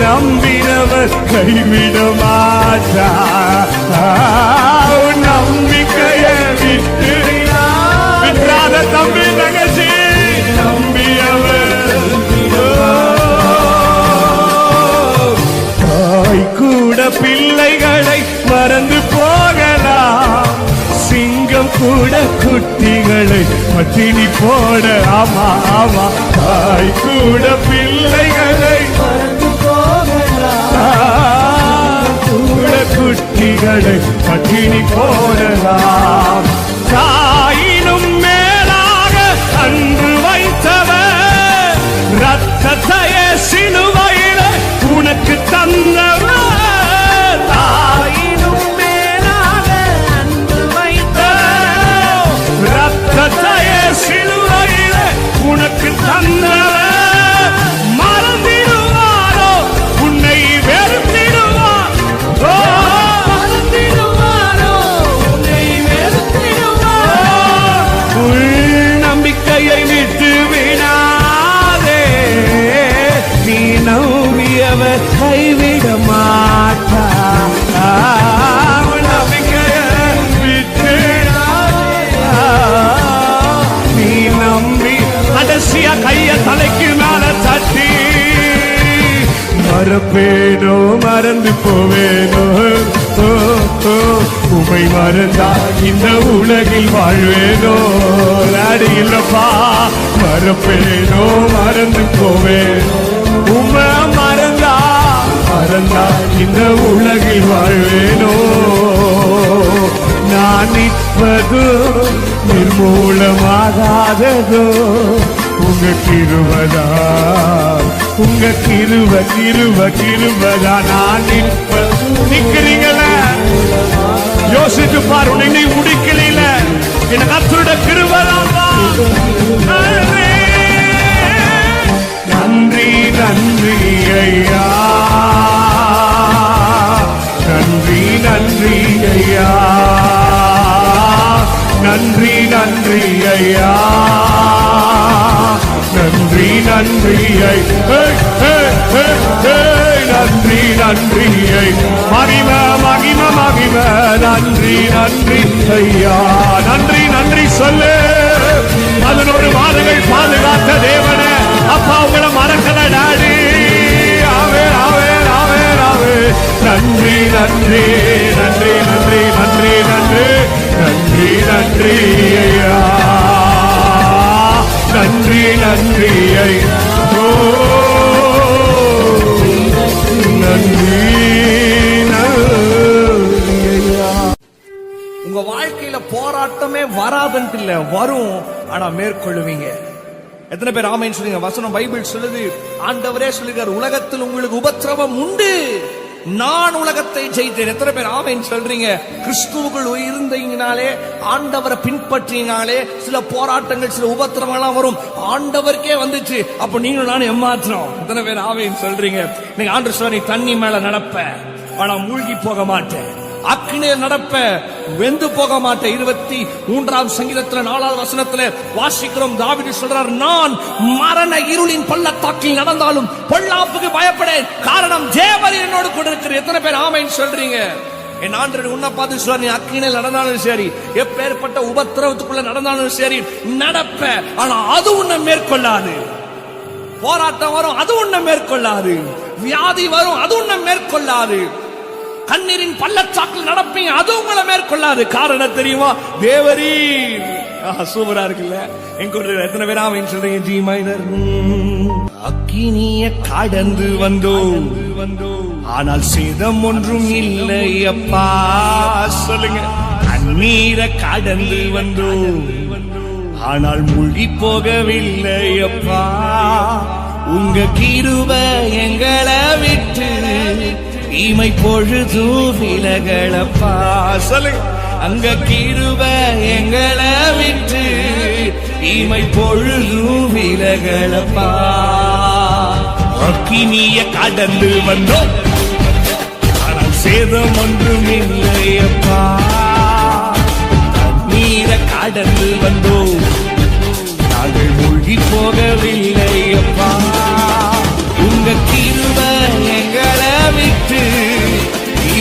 நம்பினவர் கைவிட மாட்டா, நம்பிக்கையை விட்டு விட்டாத தம்பி தங்கச்சி நம்பியவர். தாய் கூட பிள்ளைகளை மறந்து போகலாம், சிங்கம் கூட குட்டிகளை பட்டினி போட. ஆமா ஆமா, தாய் கூட பிள்ளைகளை குட்டிகளை பட்டினி போடலாம். தாயினும் மேலாக அன்பு வைத்தவர், ரத்தத்தையே சிலுவையில உனக்கு தந்தவர். தாயினும் மேலாக அன்பு வைத்தவர், ரத்தத்தையே சிலுவையில மறந்து போவேனோ, உமை மறந்தா இந்த உலகில் வாழ்வேனோ, நாடு இல்லப்பா மறப்பேனோ, மறந்து போவேனோ, உமை மறந்தா இந்த உலகில் வாழ்வேனோ, நான் நிற்பதோ நிர்மூலமாகாததோ உங்க கிருபதா, உங்க கிருபதா, நான் நிக்கிறீங்கள யோசிச்சு பாரு, உன்னை முடிக்கல என் கர்த்தருடைய கிருபைதான்பா. நன்றி நன்றி ஐயா, நன்றி நன்றி ஐயா, நன்றி நன்றி ஐயா, நன்றி நன்றி நன்றி நன்றி மகிம மகிம மகிம, நன்றி நன்றி ஐயா, நன்றி நன்றி சொல்லு. 11 மாதங்கள் பாதுகாத்த தேவனே, அப்பா உங்களை மறக்கல டாடி. ஆவே ஆவே ஆவே ஆவே, நன்றி நன்றி நன்றி நன்றி நன்றி நன்றி நன்றி நன்றி ஐயா, நன்றி நன்றி ஐயா, நன்றி நன்றி ஐயா. உங்க வாழ்க்கையில போராட்டமே வராதுன்ட்டு இல்ல, வரும், ஆனா மேற்கொள்ளுவீங்க. எத்தனை பேர் ஆமென் சொல்லுங்க? வசனம் பைபிள் சொல்லுது, ஆண்டவரே சொல்லுகிறார், உலகத்தில் உங்களுக்கு உபத்திரவம் உண்டு, நான் உலகத்தை ஜெயித்தேன். எத்தனை பேர் ஆமென் சொல்றீங்க? கிறிஸ்துவுக்குள் இருந்தீங்கனாலே, ஆண்டவரை பின்பற்றினாலே சில போராட்டங்கள் சில உபத்திரவங்கள்லாம் வரும். ஆண்டவருக்கே வந்துச்சு, அப்ப நீங்களும் நானும் ஏமாற்றோம். எத்தனை பேர் ஆமென் சொல்றீங்க? நீங்க ஆண்டவர் சொல்ற, நீ தண்ணி மேல நடப்ப, ஆனா மூழ்கி போக மாட்டேன், அக்கினியில் நடப்ப, வெந்து போக மாட்டேன். 23ஆம் சங்கீதத்துல 4ஆவது வசனத்துல வாசிக்கிறோம், தாவீது சொல்றார், நான் மரண இருளின் பள்ளத்தாக்கில் நடந்தாலும் பொல்லாப்புக்கு பயப்படேன், காரணம் தேவன் என்னோடு கூட இருக்கிறார். எத்தனை பேர் ஆமென் சொல்றீங்க? என் ஆண்டவர் உன்னை பார்த்து சொல்றார், நீ அக்கினியில் நடந்தாலும் சரி, எப்பேற்பட்ட உபத்திரவத்துக்குள்ள நடந்தாலும் சரி நடப்ப, ஆனா அது உன்னை மேற்கொள்ளாது. போராட்டம் வரும், அது உன்னை மேற்கொள்ளாது. வியாதி வரும், அது உன்னை மேற்கொள்ளாது. கண்ணீரின் பள்ளத்தாக்கில் நடப்பீங்க, அது உங்களை மேற்கொள்ளாது. காரணம் தெரியுமா? தேவரீர். சூப்பரா இருக்குல்ல? எங்க எத்தனை பேர் ஆமென் சொல்றீங்க? G minor. அக்கினிய கடந்து வந்தோ, ஆனால் சேதம் ஒன்றும் இல்லை அப்பா. சொல்லுங்க. கண்ணீர கடந்து வந்தோ, ஆனால் மூழ்கி போகவில்லை அப்பா. உங்க கிருபை எங்களை விட்டு இமை பொழுது விலகளப்பா. சொல்லுங்க. அங்க கிருபை எங்களை விட்டு இமை பொழுது விலகளப்பா. அக்கினிய கடந்து வந்தோம், ஆனால் சேதம் ஒன்றும் இல்லையப்பா. தண்ணீர கடந்து வந்தோம், நாங்கள் மூழ்கி போகவில்லையப்பா. உங்க கிருபை எங்களை விட்டு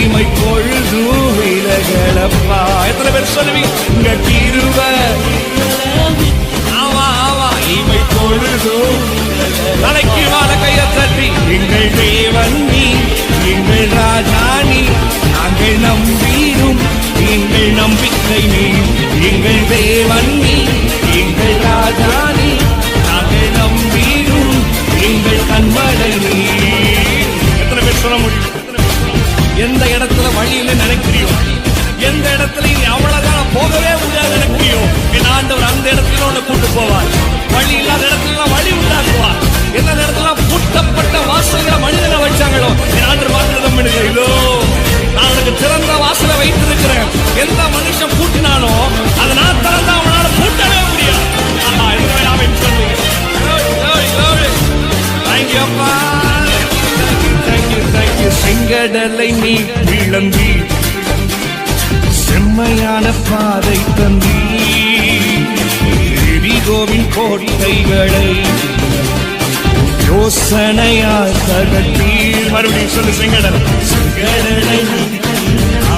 இமை பொழுது விலகளப்பா. எத்தனை பேர் சொல்லுவீங்க? உங்க கிருபை, ஆமா ஆமா, இமை பொழுது. தலைக்கு வாழ கையை தட்டி, எங்கள் தேவன் நீ, எங்கள் ராஜா நீ, நாங்கள் நம்பிடும் எங்கள் நம்பிக்கை நீ. எங்கள் தேவன் நீ, எங்கள் ராஜா நீ, நாங்கள் நம்பிடும் எங்கள் கண்மலை நீ. எத்தனை பேர் சொல்ல முடியும்? எந்த இடத்துல வழியில நினைக்கிறியோ, எந்த இடத்துல நீ அவ்வளவுதான் போகவே முடியாது நினைக்கிறியோ, என் ஆண்டவர் அந்த இடத்துல உன்னை கூட்டு போவார். வழி இல்லாத இடத்துல வழி உண்டாக்குவார். எந்த இடத்துல பூட்டப்பட்ட வாசல்களை மனிதனை வச்சாங்களோ, என் ஆண்டவர் வாக்குறுதம் பண்ணுங்க, இதோ நான் உனக்கு திறந்த வாசலை வைத்திருக்கிறேன். எந்த மனுஷன் பூட்டினானோ அதை நான் திறந்த அவனால பூட்டவே முடியாது. செங்கடலை நீ விளம்பி செம்மையான பாதை தந்தி, எரிகோவின் கோட்டைகளை யோசனையால் தகர்த்தி. மறுபடியும் சொல்லு. செங்கடலை, செங்கடலை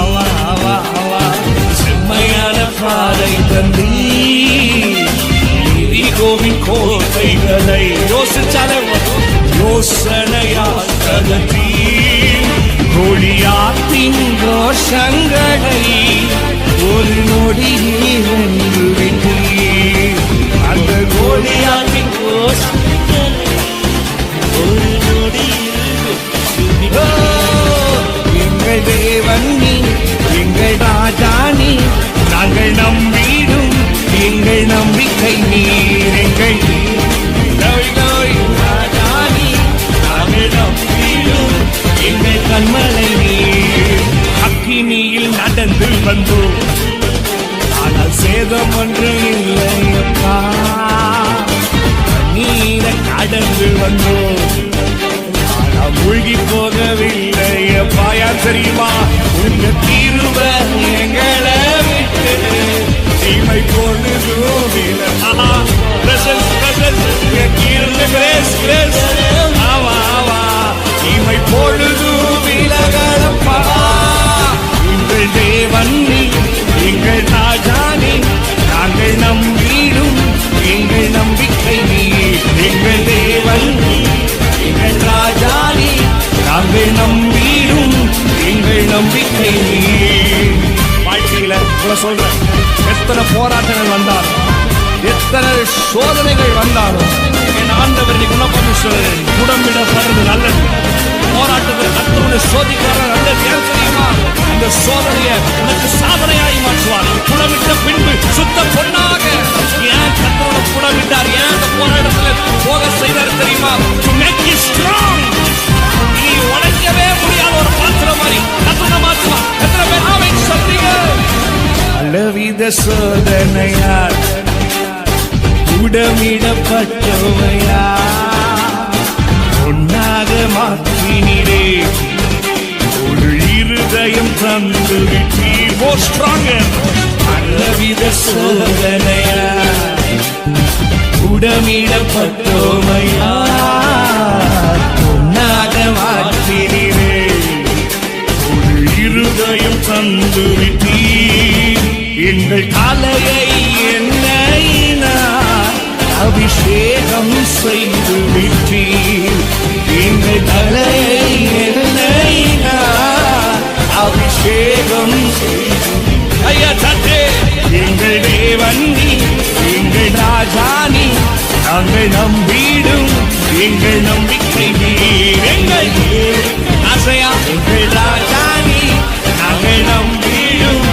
அவா அவா அவா செம்மையான பாதை தந்தி, எரிகோவின் கோட்டைகளை யோசிச்சாலே யோசனையால் தகர்த்தி. சங்கடை ஒரு நொடியில் வென்று விட்டீர். அந்த கோலியாத்தின் எங்கள் தேவன் நீ, எங்கள் ராஜா நீ, நாங்கள் நம்பிடும் எங்கள் நம்பிக்கை நீர். எங்கள் ராஜா நீ, நாங்கள் நம்பிடும் எங்கள் கண்மலை நீர். அக்கினியில் நடந்து வந்தோம், ஆனால் சேதம் ஒன்று இல்லையப்பா. நீர கடந்து வந்தோம், ஆனால் மூழ்கி போகவில்லையப்பா. யார் தெரியுமா? உங்க தீர்வ எங்களை விட்டு தீமை பொழுதும் தீமை பொழுதும் விலகலப்பா. எங்கள் தேவன் நீ, எங்கள் ராஜா நீ, நாங்கள் நம்பிடும் எங்கள் நம்பிக்கை நீ. எங்கள் தேவன் நீ, எங்கள் ராஜா நீ, நாங்கள் நம்பிடும் எங்கள் நம்பிக்கை நீ. வாழ்க்கையில சொல்றேன், எத்தனை போராட்டங்கள் வந்தாலும், எத்தனை சோதனைகள் வந்தாலும், என் ஆண்டவர் நீ குணப்பண்ணு சொல்றேன். குணமிடப்படுறது நல்லது. போராட்டத்தில் கர்த்தருடைய சோதிக்கிற நல்லது. ஏன் தெரியுமா? இந்த சோதனையை உனக்கு சாதனையாய் மாற்றுவார். குணமிட்ட பின்பு சுத்த பொண்ணாக ஏன் கர்த்தரோட குணமிட்டார்? ஏன் அந்த போராட்டத்தில் போக செய்தார் தெரியுமா? To make you strong. நீ உடைக்கவே முடியாத ஒரு பாத்திரம் மாதிரி கர்த்தரை மாற்றுவார். எத்தனை பேர் ஆமென் சொல்றீங்க? பலவித சோதனையால் உடமிடப்பட்டவையா பொன்னாக மாற்றினீரே. ஒரு இருதயம் தந்து விட்டீர். More stronger. பலவித சோதனையா உடமிடப்பட்டவையா பொன்னாக மாற்றினீரே. ஒரு இருதயம் தந்து விட்டீர். எங்கள் தலையை எண்ணெயினால் அபிஷேகம் செய்து விட்டீர். எங்கள் தலையை எண்ணெயினால் அபிஷேகம் செய்து ஐயா தட்டே. எங்கள் தேவன் நீ, எங்கள் ராஜா நீ, நாங்கள் நம்பிடும் எங்கள் நம்பிக்கை நீர். எங்கள் ஆசையா எங்கள் ராஜா நீ, நாங்கள் நம்பிடும்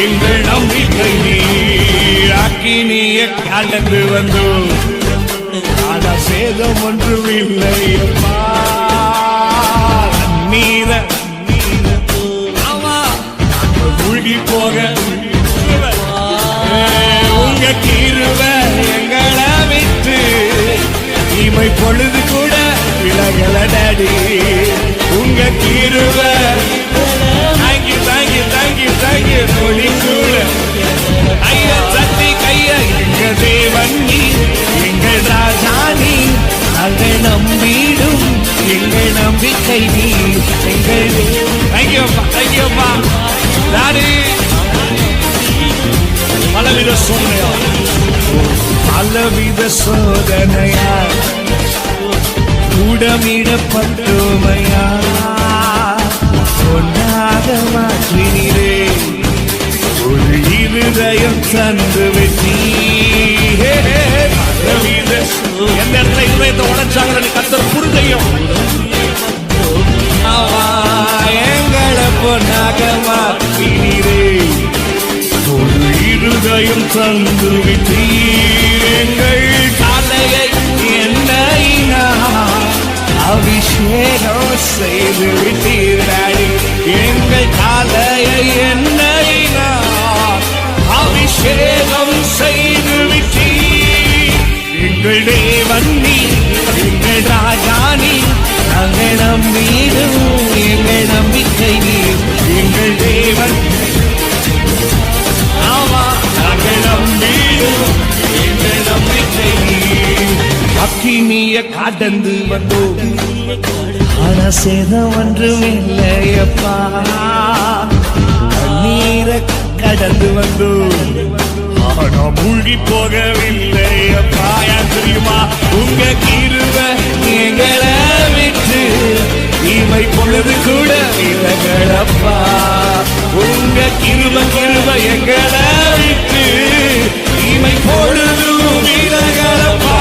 எங்கள் நம்பிக்கை நீர். அக்கினிய கலந்து வந்தோம், ஆனா சேதம் ஒன்றும் இல்லையப்பா. நீர மூழ்கி போக உங்க கிருப எங்களை விட்டு இமை பொழுது கூட விலகல டாடி. உங்க கிருப தேங்க்யூ தேங்க்யூ தேங்க்யூ தேங்க்யூ தொழி கூட ஐயா சக்தி கைய. எங்க தேவன் நீ, எங்கள் ராஜா நீ, நாங்கள் நம்பிடும் எங்கள் நம்பிக்கை நீ. எங்கள் தேங்க்யூப்பா தேங்க்யூப்பா டாடி. பலவித சோதனையா பலவித சோதனையா கூடமிடப்பட்டோமையா பொன்னாக மாற்றினீரே. ஒரு இருதயம் தந்து வெற்றி. எந்த இடத்துல இருதயத்தை உடைச்சாங்கன்னு கர்த்தர் புரிதையும் எங்களை பொன்னாக மாற்றினீரே. ஒரு இருதயம் தந்து விட்டீர். எங்கள் தலையை எண்ணெயினால் அபிஷேகம் செய்து விட்டீர் டாடி. எங்கள் தலையை எண்ணெயினால் அபிஷேகம் செய்து விட்டீர். எங்கள் தேவன் நீ, எங்கள் ராஜா நீ, நாங்கள் நம்பிடும் எங்கள் நம்பிக்கை நீர். எங்கள் தேவன் நாங்கள் நம்பிடும் எங்கள் நம்பிக்கை நீர். அக்கினிய கடந்து வந்தோம், ஆனா சேதம் ஒன்றும் இல்லையப்பா. நீர கடந்து வந்தோம், ஆனா மூழ்கி போகவில்லையப்பா. யார் தெரியுமா? உங்க கிருப எங்களை விட்டு இமை பொழுது கூட விலகலப்பா. கிருப எங்களை விட்டு இமை பொழுதும் விலகலப்பா.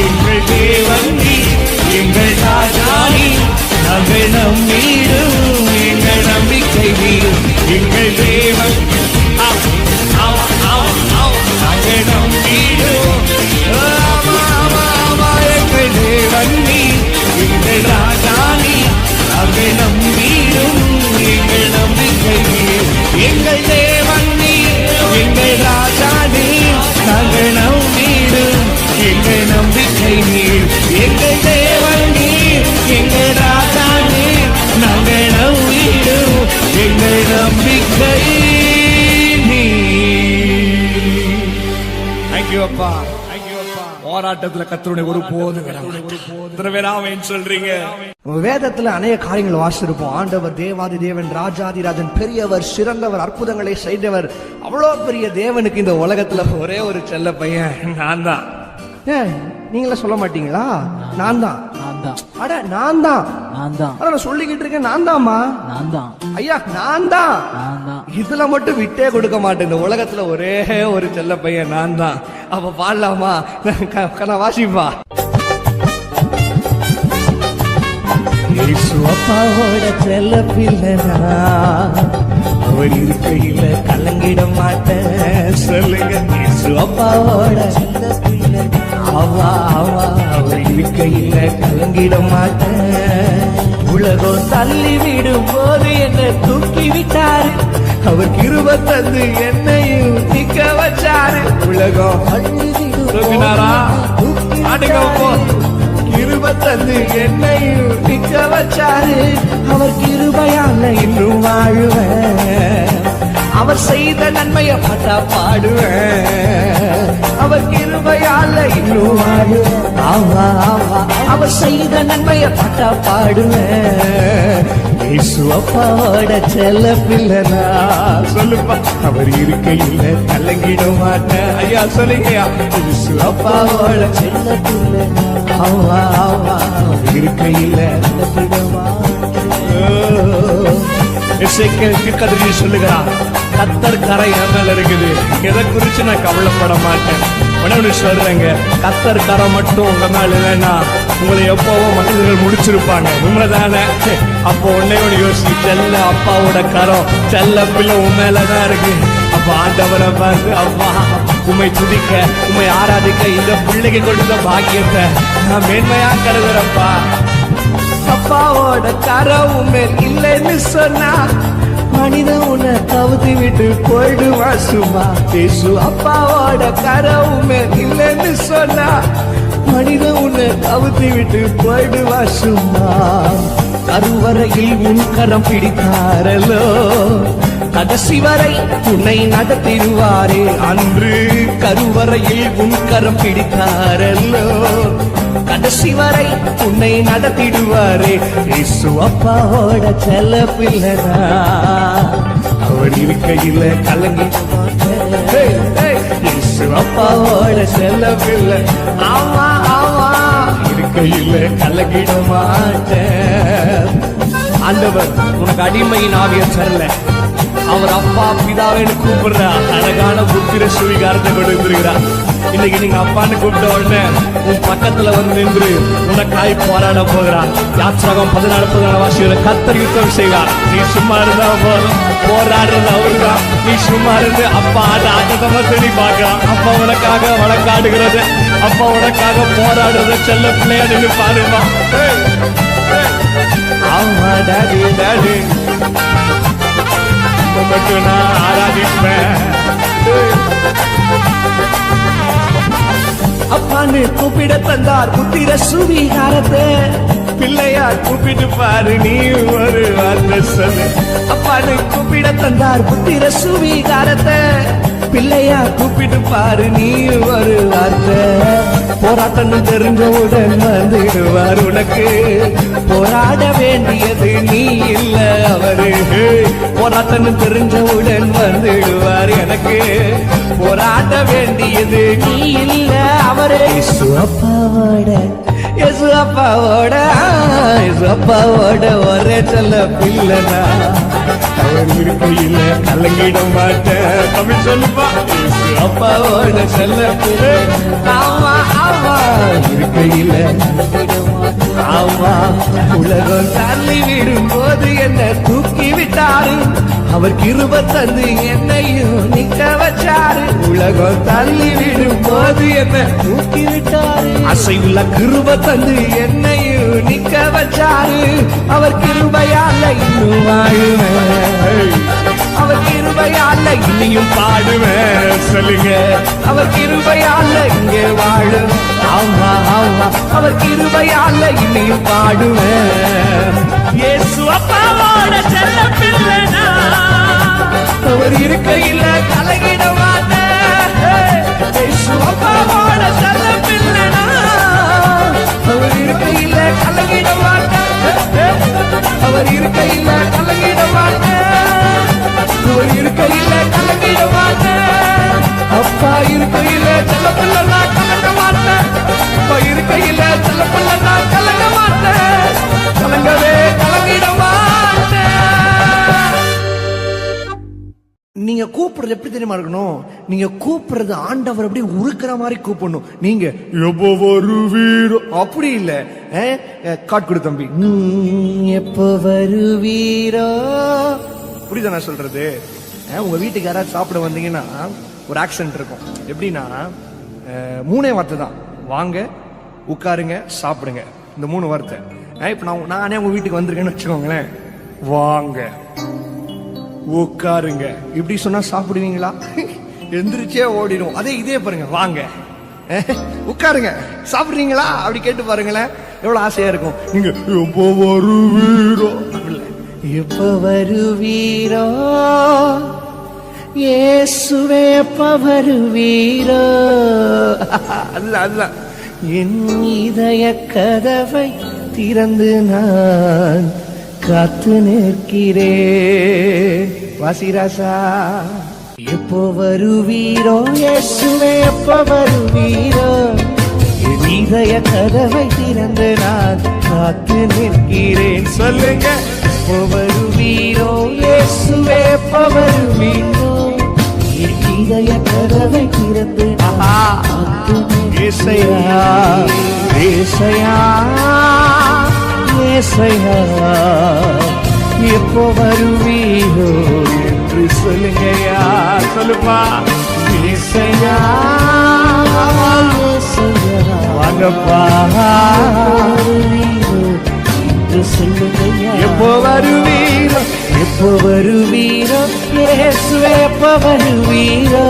எங்கள் தேவன் நீ, எங்கள் ராஜா நீ, நாங்கள் நம்பிடும் எங்கள் நம்பிக்கை நீ. எங்கள் தேவன் நாங்கள் நம்பிடும் எங்கள் தேவன் நீ, எங்கள் ராஜா நீ, நாங்கள் நம்பிடும் எங்கள் நம்பிக்கை நீ. எங்கள் தேவன் நீ, எங்கள் ராஜா நீ, நாங்கள் நம்பிடும் எங்கள் நம்பிக்கை நீ. எங்கள் தேவன் நீ, எங்கள் ராஜா நீ, நாங்கள் நம்பிடும் எங்கள் நம்பிக்கை நீ. தேங்க்யூ அப்பா. போராட்டத்துல கர்த்தருடைய ஒரு போதும் சொல்றீங்க. வேதத்துல அநேக காரியங்கள் வாசிச்சிருப்போம். ஆண்டவர் தேவாதி தேவன், ராஜாதி ராஜன், பெரியவர், சிறந்தவர், அற்புதங்களை செய்தவர். அவ்வளவு பெரிய தேவனுக்கு இந்த உலகத்துல ஒரே ஒரு செல்ல பையன் நான் தான். நீங்களே சொல்ல மாட்டீங்களா? நான் தான். அட நான் தான். நான் சொல்லிக்கிட்டு இருக்கேன், நான் தான்மா. ஐயா நான் தான். இதுல மட்டும் விட்டே கொடுக்க மாட்டேன். இந்த உலகத்துல ஒரே ஒரு செல்ல பையன் நான் தான். அப்ப பாடலாமா? நான் வாசிப்பா. அப்பாவோட செல்ல பிள்ளைனா, அவர் இருக்கையில கலங்கிட மாட்டேன். சொல்லுங்க. அப்பாவோட செல்ல பிள்ளை, அவர் இருக்கையில கலங்கிட மாட்டேன். உலகம் தள்ளி விடும் போது என்னை தூக்கி விட்டாரு. அவர் கிருபை தந்து என்னையும் நிக்க வச்சாரு. உலகம் தள்ளி விடும் கிருபை தந்து என்னையும் நிக்க வச்சாரு. அவர் கிருபையால இன்னும் வாழுவேன். அவர் செய்த நன்மையை பார்த்தா பாடுவேன். அவர் கிருபையால இன்னும் வாழுவேன். அவர் செய்த நன்மையை பார்த்தா பாடுவேன். இயேசு அப்பாவோட செல்ல பிள்ளைனா, சொல்லுப்பா. அவர் இருக்கையில கலங்கிட மாட்டேன். ஐயா சொல்லுங்கய்யா. இயேசு அப்பாவோட செல்ல பிள்ளைனா, இருக்கையில சொல்லுகிறான். கத்தர் கரை என் மேல இருக்குது. எதை குறிச்சு நான் கவலைப்பட மாட்டேன். உடனே சொல்றேங்க, கத்தர் கரை மட்டும் உங்க மேல இல்லைன்னா உங்களை எப்பவும் மனிதர்கள் முடிச்சிருப்பாங்க. உண்மைதானே? அப்போ உடனே யோசி, செல்ல அப்பாவோட கரம், செல்ல பிள்ளை உன் மேலதான் இருக்கு. அப்ப ஆண்டவரை பார்த்து, அப்பா உண்மை துதிக்க, உண்மை ஆராதிக்க இந்த பிள்ளைக்கு கொடுத்த பாக்கியத்தை நான் மேன்மையா கருதுறப்பா. அப்பாவோட கரம் மேல் இல்லைன்னு சொன்னா மனித உன்னை தவிர்த்து விட்டு போயிடுவா சும்மா. பேசு. அப்பாவோட கரம் மேல் இல்லைன்னு சொன்னா மனித உன்னை தவிர்த்து விட்டு போயிடுவா சும்மா. கருவறையில் உன் கரம் பிடித்தாரலோ, கடைசி வரை உன்னை நடத்திடுவாரே. அன்று கருவறையில் உன் கரம் பிடித்தாரல்லோ, கடைசி வரை உன்னை நடத்திடுவாரே. இயேசு அப்பாவோட செல்ல பிள்ளைனா, அவர் இருக்கையில கலங்கி. இயேசு அப்பாவோட செல்ல பிள்ளை. ஆமா ஆமா, இருக்கையில கலங்கிட மாட்டேன். ஆண்டவர் உனக்கு அடிமையின் ஆவிய தரல. அவர் அப்பா பிதாவேன்னு கூப்பிடுற அழகான புத்திர சுவீகாரத்தை கொடுத்திருக்கிறார். இன்னைக்கு நீங்க அப்பான்னு கூப்பிட்ட உடனே உன் பக்கத்துல வந்து நின்று உனக்காய் போராட போகிறார். யாத்ராகம் 14 வாசிகளை கர்த்தர் யுத்தம் செய்வார். நீ சும்மா இருந்தா போதும், போராடுறது அவருதான். நீ சும்மா இருந்து அப்பா ஆட்டத்தமா தேடி பார்க்கலாம். அப்பா உனக்காக வழக்காடுகிறது, அப்பா உனக்காக போராடுறத செல்ல பிள்ளையா நின்று பாருமா. ஆமா டாடி டாடி மட்டும் நான் ஆராதிப்பேன். அப்பான்னு கூப்பிட தந்தார் புத்திர சுவீகாரத்தை. பிள்ளையார் கூப்பிட்டு பாரு, நீ ஒரு வார்த்தை சொல்லு. அப்பான்னு கூப்பிட தந்தார் புத்திர சுவீகாரத்தை. பிள்ளையார் கூப்பிட்டு பாரு, நீ ஒரு வார்த்தை. போராட்டம் தெரிஞ்சவுடன் வந்துடுவார் உனக்கு. போராட வேண்டியது நீ இல்ல அவரு. போராட்டம் தெரிஞ்சவுடன் வந்துடுவார் எனக்கு. போராட வேண்டியது நீ இல்ல அவரே இயேசு அப்பாவோட ஒரே செல்ல பிள்ளைனா அவர் இருக்கையில கலங்கிட மாட்டேன். தமிழ் சொல்லுப்பா. அப்பாவோட செல்ல பிள்ளை. ஆமா ஆமா இருக்கையில ஆமா உலகம் தள்ளி விடும் போது என்ன தூக்கி விட்டாரு அவர் கிருபை தந்து என்னையும் நிக்க வச்சாரு உலகம் தள்ளி விடும் போது என்ன தூக்கி விட்டாரு அசைவுள்ள கிருபை தந்து என்னையும் நிக்க வச்சாரு அவர் கிருபையால இன்னும் வாழுவேன் அவர் கிருபையால இனியும் பாடுவேன் சொல்லுங்க அவர் கிருபையால இங்கே வாழும் ஆமா ஆமா அவர் கிருபையால இனியும் பாடுவேன் இயேசு அப்பாவோட செல்ல பிள்ளைனா அவர் இருக்கையில கலங்கிட மாட்டேன் இயேசு அப்பாவோட செல்ல பிள்ளைனா அவர் இருக்கையில கலங்கிட மாட்டேன் அவர் இருக்கையில கலங்கிட மாட்டேன் அவர் இருக்கையில கலங்கிட மாட்டேன் அப்பா இருக்கையில செல்ல பிள்ளைனா கலங்க மாட்டேன் அப்பா இருக்கையில செல்ல பிள்ளைனா கலங்க மாட்டேன் கலங்கவே கலங்கிட மாட்டேன். நீங்க கூப்பிடுறது எப்படி தெரியுமா இருக்கணும் நீங்க கூப்பிடுறது ஆண்டவர் அப்படியே உருக்குற மாதிரி கூப்பிடணும் நீங்க எப்போ வருவீரோ அப்படி இல்ல காட் கொடு தம்பி எப்போ வருவீரோ புரியுதா நான் சொல்றது உங்க வீட்டுக்கு யாராவது சாப்பிட வந்தீங்கன்னா ஒரு ஆக்சென்ட் இருக்கும் எப்படின்னா 3 வார்த்தை தான் வாங்க உட்காருங்க சாப்பிடுங்க இந்த 3 வார்த்தை இப்ப நானே உங்க வீட்டுக்கு வந்திருக்கேன்னு வச்சுக்கோங்களேன் வாங்க உட்காருங்க இப்படி சொன்னா சாப்பிடுவீங்களா எந்திரிச்சே ஓடிடும் அதே இதே பாருங்க வாங்க உட்காருங்க சாப்பிடுறீங்களா அப்படி கேட்டு பாருங்களேன் எவ்வளவு ஆசையா இருக்கும் நீங்க எப்போ வருவீரோ எப்ப வருவீரோ இயேசுவே எப்ப வருவீரோ அதுதான் என் இதய கதவை திறந்து நான் காத்து நிற்கிறேன் வாசிராசா எப்போ வருவீரோ இயேசுவே எப்போ வருவீரோ என் இதய கதவை திறந்து நான் காத்து நிற்கிறேன் சொல்லுங்க எப்போ வருவீரோ இயேசுவே எப்போ வருவீரோ என் இதய கதவை திறந்து ஏசையா ஏசையா ஏசையா எப்போ வருவீரோ என்று சொல்லுங்கயா சொல்லுப்பா ஏசையா வாங்கப்பா என்று சொல்லுங்கயா எப்போ வருவீரோ எப்போ வருவீரோ இயேசுவே எப்போ வருவீரோ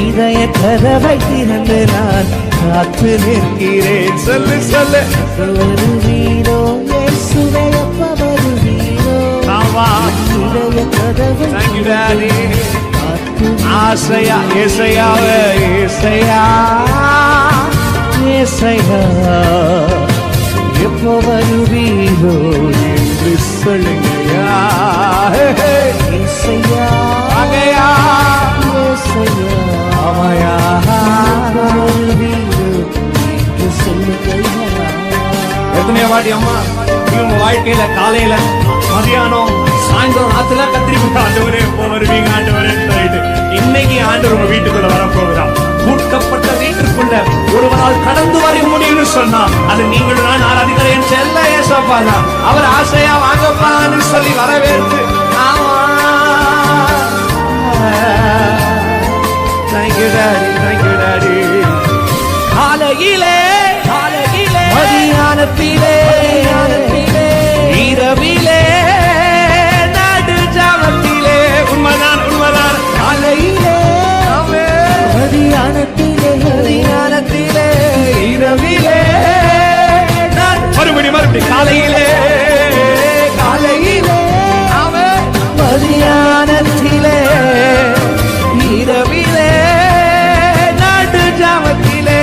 இதய கதவை திறந்து நான் காத்து நிற்கிறேன் சொல்லு சொல்லு வருவீரோ இயேசுவே எப்போ வருவீரோ இதய கதவை ஆசையா ஏசையாவே ஏசையா ஏசையா எப்போ வருவீரோ என்று சொல்லுங்கயா ஏசையா ஆகையா ஏசையா ஆமையா எத்தனையோ வாட்டி அம்மா உங்க வாழ்க்கையில காலையில மதியானம் சாயந்தரம் ராத்திர கத்திரிப்பா ஆண்டவரே எப்போ வருவீங்க ஆண்டவரே சொல்லிட்டு இன்னைக்கு ஆண்டவர் உங்க வீட்டுக்குள்ள வரப்போகிறார் கூட்டப்பட்ட வீட்டுக்குள்ள ஒருவரால் கடந்து வர முடியும்னு சொன்னா அது நீங்களும் நான் ஆராதிக்கிற என் செல்ல ஏசப்பா தான் அவர் ஆசையா வாங்கப்பான்னு சொல்லி வரவேற்று ஆமா தேங்க்யூ டாடி காலையிலே மதியானத்திலே இரவிலே நடு ஜாமத்திலே உண்மைதான் காலையிலே மதியானத்திலே இரவிலே மறுபடி காலையிலே மதியானத்திலே இரவிலே நடு ஜாமத்திலே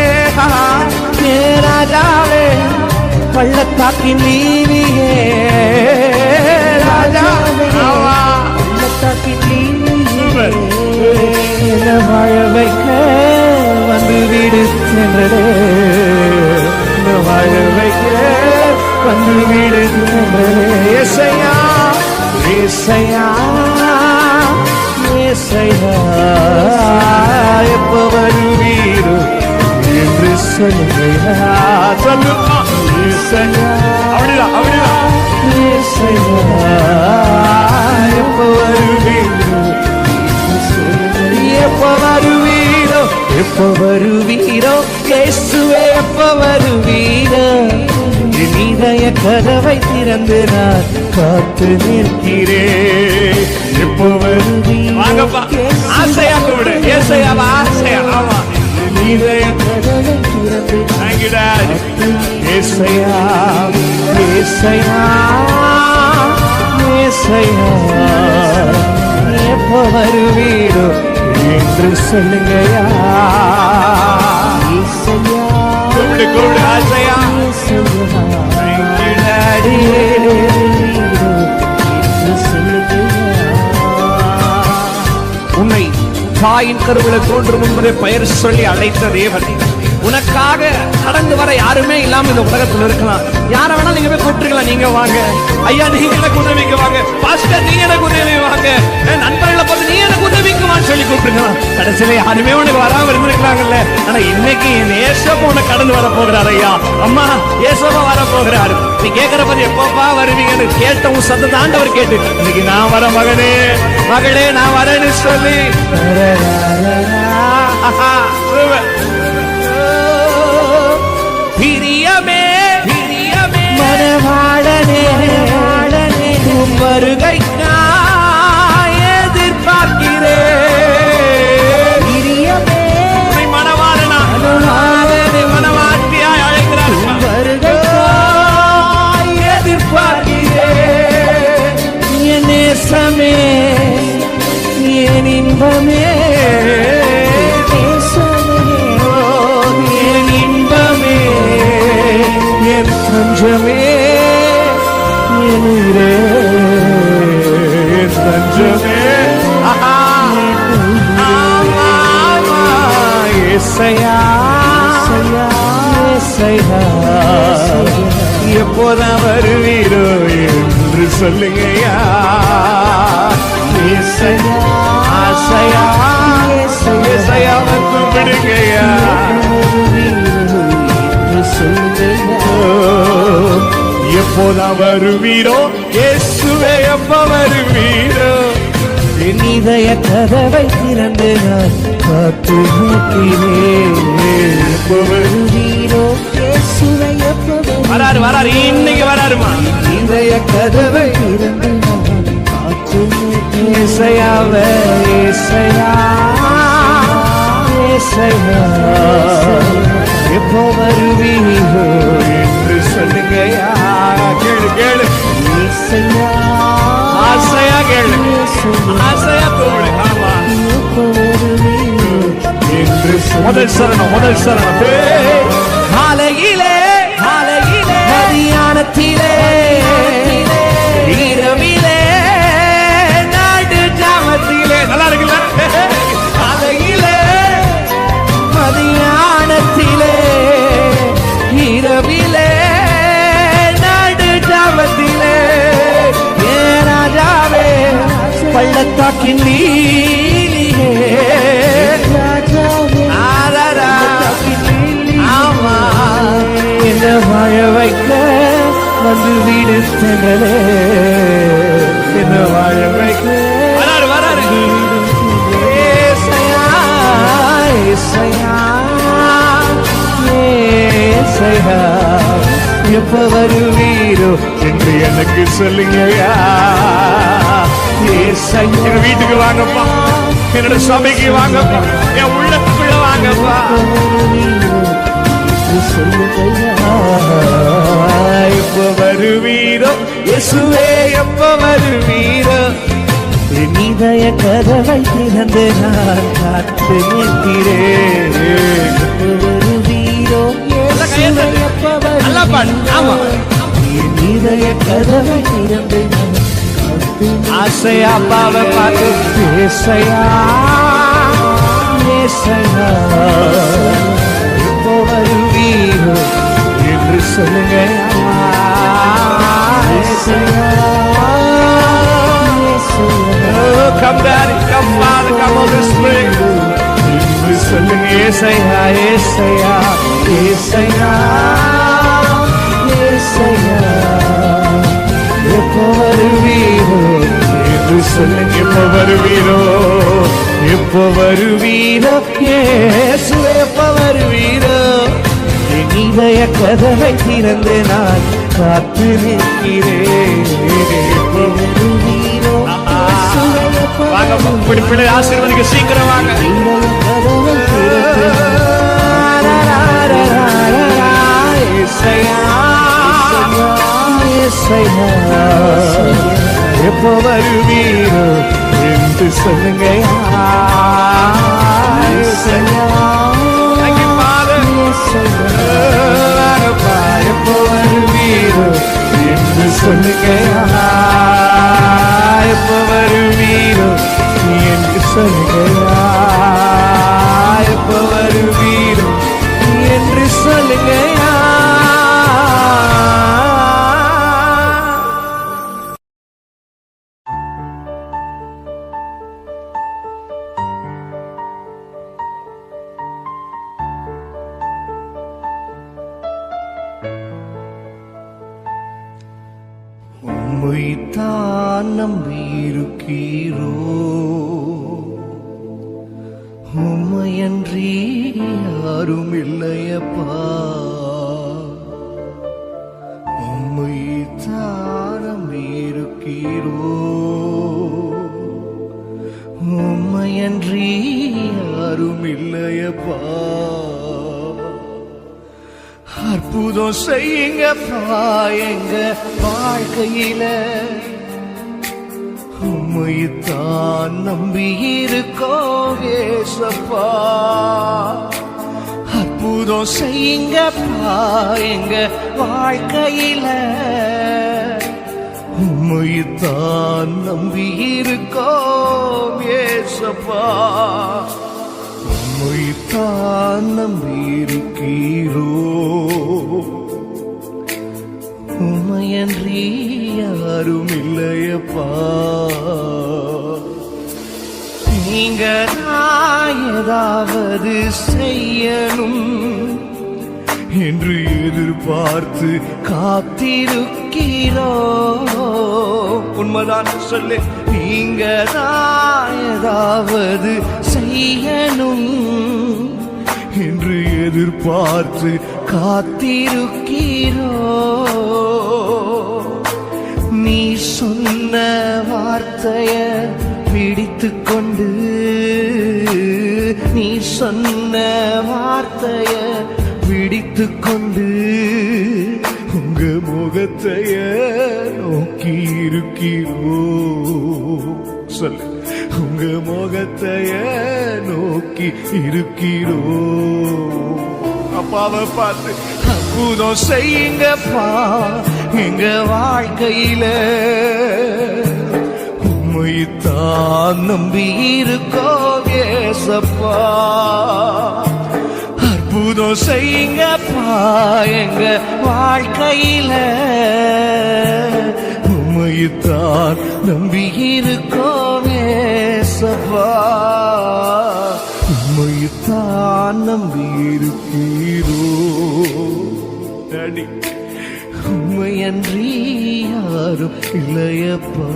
ராஜாவே பள்ளத்தாக்கின் நீதியே ராஜாவே பள்ளத்தாக்கின் நீதியே வாழ வைக்க வந்து வீடு சென்றதே, வாழ வைக்க வந்து வீடு சென்றதே. ஏசையா ஏசையா ஏசையா, எப்ப வருவீரோ என்று சொல்லுங்கயா. சொல்லுமா ஏசையா, அப்படிதான் அப்படிதான். ஏசையா எப்ப வருவீரோ, எப்ப வருவீரோ, எப்ப வருவீரோ இயேசுவே, எப்ப வருவீரோ. என் இதய கதவை திறந்து நான் காத்து நிற்கிறேன். எப்ப வருவீரோ, வாங்கப்பா, ஆசையா கூப்பிடு. ஏசையாவா, ஆசையா. ஆமா, என் இதய கதவை திறந்து Thank you, Dad. ஏசையா ஏசையா ஏசையா, எப்ப வருவீரோ என்று சொல்லுங்கயா. ஏசையா கூப்பிடு கூப்பிடு, ஆசையா. Thank you, Daddy. என்று சொல்லுங்கயா. உன்னை தாயின் கருவில தோன்றும் முன்பதே பெயர் சொல்லி அழைத்த தேவன், உனக்காக கடந்து வர யாருமே இல்லாம இந்த உலகத்துல இருக்கலாம். யார வேணா நீங்க போய் கூப்பிட்டுருக்கலாம். நீங்க வாங்க ஐயா, நீங்க எனக்கு உதவிக்கு வாங்க. பாஸ்டர், நீங்க எனக்கு உதவி வாங்க. என் நண்பர்களை பார்த்து நீ எனக்கு உதவிக்கு வான்னு சொல்லி கூப்பிட்டுருக்கலாம். கடைசியில யாருமே உனக்கு வராம இருந்திருக்கலாங்கல்ல. ஆனா இன்னைக்கு என் ஏசப்பா உனக்கு கடந்து வர போகிறார். ஐயா, அம்மா, ஏசப்பா வர போகிறாரு. நீ கேட்கிற போது எப்பப்பா வருவீங்கன்னு கேட்ட உன் சத்தத்தை ஆண்டவர் கேட்டு, இன்னைக்கு நான் வர மகனே மகளே நான் வரேன்னு சொல்லி பிரியமே பிரியமே மனவாளனே உன் வருகைக்காய் எதிர்பார்க்கிறேன். பிரியமே உன்னை மணவாளனா மணவாட்டியாய் அழைக்கிறார். வருகைக்காய் எதிர்பார்க்கிறேன். என் நேசமே என் இன்பமே, என் இன்பமே என் தஞ்சமே, என் உயிரே, என் தஞ்சமே. ஆஹா, ஆமா, ஆமா. ஏசையா ஏசையா, எப்போதான் வருவீரோ என்று சொல்லுங்கயா. ஏசையா ஆசையா ஏசையா வந்து விடுங்கயா. எப்போதான் வருவீரோ இயேசுவே, எப்ப வருவீரோ. என் இதய கதவை திறந்து நான் காத்து நிற்கிறேன். எப்ப வருவீரோ இயேசுவே, எப்ப வராரு வராரு, இன்னைக்கு வராருமா. இதய கதவை திறந்து நான் காத்து நிற்கிறேன். ஏசையாவே ஏசையா ஏசையா, எப்போ வருவீரோ என்று சொல்லுங்கயா. கேளு கேளு, ஏசையா ஆசையா கேளு, ஆசையா கூப்பிடு. ஆமா, எப்போ வருவீரோ என்று முதல் சரணம் முதல் சரணம். காலையிலே காலையிலே மதியானத்திலே இரவிலே நாடு ஜாமத்திலே. நல்லா இருக்குல்ல? காலையிலே மதியானத்திலே இரவிலே நாடு ஜாமத்திலே, ஏ ராஜாவே பள்ளத்தாக்கின் நீலியே. ஆமா, என்ன வாழ வைக்க வந்து வீடு சென்றலே, என்ன வாழ வைக்க வராரு வராரு. ஏசையா ஏசையா ஏசையா, எப்ப வருவீரோ என்று எனக்கு சொல்லுங்கயா. ஏசையா, எங்க வீட்டுக்கு வாங்கப்பா, என்னோட சபைக்கு வாங்கப்பா, என் உள்ளத்துக்குள்ள வாங்கப்பா. எப்ப வருவீரோ இயேசுவே, எப்ப வருவீரோ. என் இதய கதவை திறந்து நான் காத்து நிற்கிறேன். எப்ப வருவீரோ இயேசுவே, எப்ப நல்லா பாடு. ஆமா, என் இதய கதவை திறந்து நான் காத்து ஆசையா அப்பாவை பார்த்து ஏசையா ஏசையா எப்போ வருவீரோ என்று சொல்லுங்க ஏசையா Come Daddy, come Father, come Holy Spirit. என்று சொல்லுங்க ஏசையா ஏசையா ஏசையா ஏசையா எப்போ வருவீரோ என்று சொல்லுங்க எப்போ வருவீரோ எப்போ வருவீரோ இயேசுவே எப்போ வருவீரோ என் இதய கதவை திறந்து நான் காத்து நிற்கிறேன் எப்போ வருவீரோ வாங்க பிடிப்பிடி ஆசீர்வதிக்க சீக்கிரம் வாங்க. எப்போ வருவீரோ என்று சொல்லுங்க Thank you, Father. எப்போ வருவீரோ என்று சொல்லுங்க எப்போ வருவீரோ என்று சொல்லுங்க எப்போ வருவீரோ என்று சொல்லுங்க உம்மைத்தான் நம்பியிருக்கிறோ உம்மையன்றி யாரும் இல்லையப்பா உம்மைத்தான் நம்பியிருக்கிறோ உம்மையன்றி யாரும் இல்லையப்பா அற்புதம் செய்யுங்கப்பா எங்க வாழ்க்கையில உம்மைத்தான் நம்பி இருக்கோம் ஏசப்பா அற்புதம் செய்யுங்கப்பா எங்க வாழ்க்கையில உம்மைத்தான் நம்பி இருக்கோம் ஏசப்பா உம்மைத்தான் நம்பியிருக்கிறோ உம்மையன்றி யாரும் இல்லையப்பா நீங்க நான் ஏதாவது செய்யணும் என்று எதிர்பார்த்து காத்திருக்கிறோ உண்மைதான் சொல்லு. நீங்க தான் ஏதாவது செய்யணும் என்று எதிர்பார்த்து காத்திருக்கிறோ நீ சொன்ன வார்த்தைய பிடித்துக் கொண்டு நீ சொன்ன வார்த்தைய பிடித்துக் கொண்டு உங்க முகத்தைய நோக்கி இருக்கிறோ சொல்லு உங்க முகத்தைய நோக்கி இருக்கிறோ அப்பாவை பார்த்து அற்புதம் செய்யுங்கப்பா எங்க வாழ்க்கையில உம்மைத்தான் நம்பி இருக்கோம் ஏசப்பா அற்புதம் செய்யுங்கப்பா எங்க வாழ்க்கையில உம்மைத்தான் நம்பி இருக்கோம் ஏசப்பா உம்மைத்தான் நம்பி இருக்கீரோ டாடி. உம்மையன்றி யாரும் இல்லையப்பா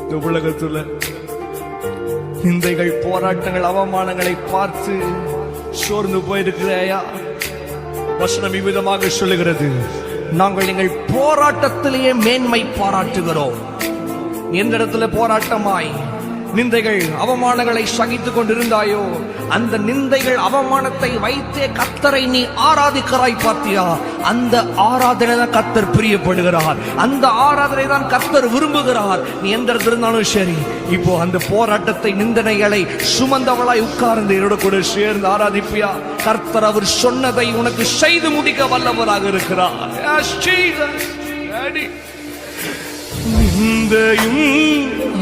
இந்த உலகத்துல நிந்தைகள் போராட்டங்கள் அவமானங்களை பார்த்து சோர்ந்து போயிருக்கிறாயா? வசனம் இவ்விதமாக சொல்லுகிறது, நாங்கள் எங்கள் போராட்டத்திலேயே மேன்மை பாராட்டுகிறோம். எந்த இடத்துல போராட்டமாய் நிந்தைகள் அவமானங்களை சகித்துக் கொண்டிருந்தாயோ அந்த நிந்தைகள் அவமானத்தை வைத்தே கர்த்தரை நீ ஆராதிக்கிறாய் பார்த்தியா? அந்த ஆராதனை தான் கர்த்தர் பிரியப்படுகிறார், அந்த ஆராதனை தான் கர்த்தர் விரும்புகிறார். நீ எந்த இடத்துல இருந்தாலும் சரி, இப்போ அந்த போராட்டத்தை நிந்தனைகளை சுமந்தவளாய் உட்கார்ந்து என்னோட கூட சேர்ந்து ஆராதிப்பியா? கர்த்தர் அவர் சொன்னதை உனக்கு செய்து முடிக்க வல்லவராக இருக்கிறார். நிந்தையும்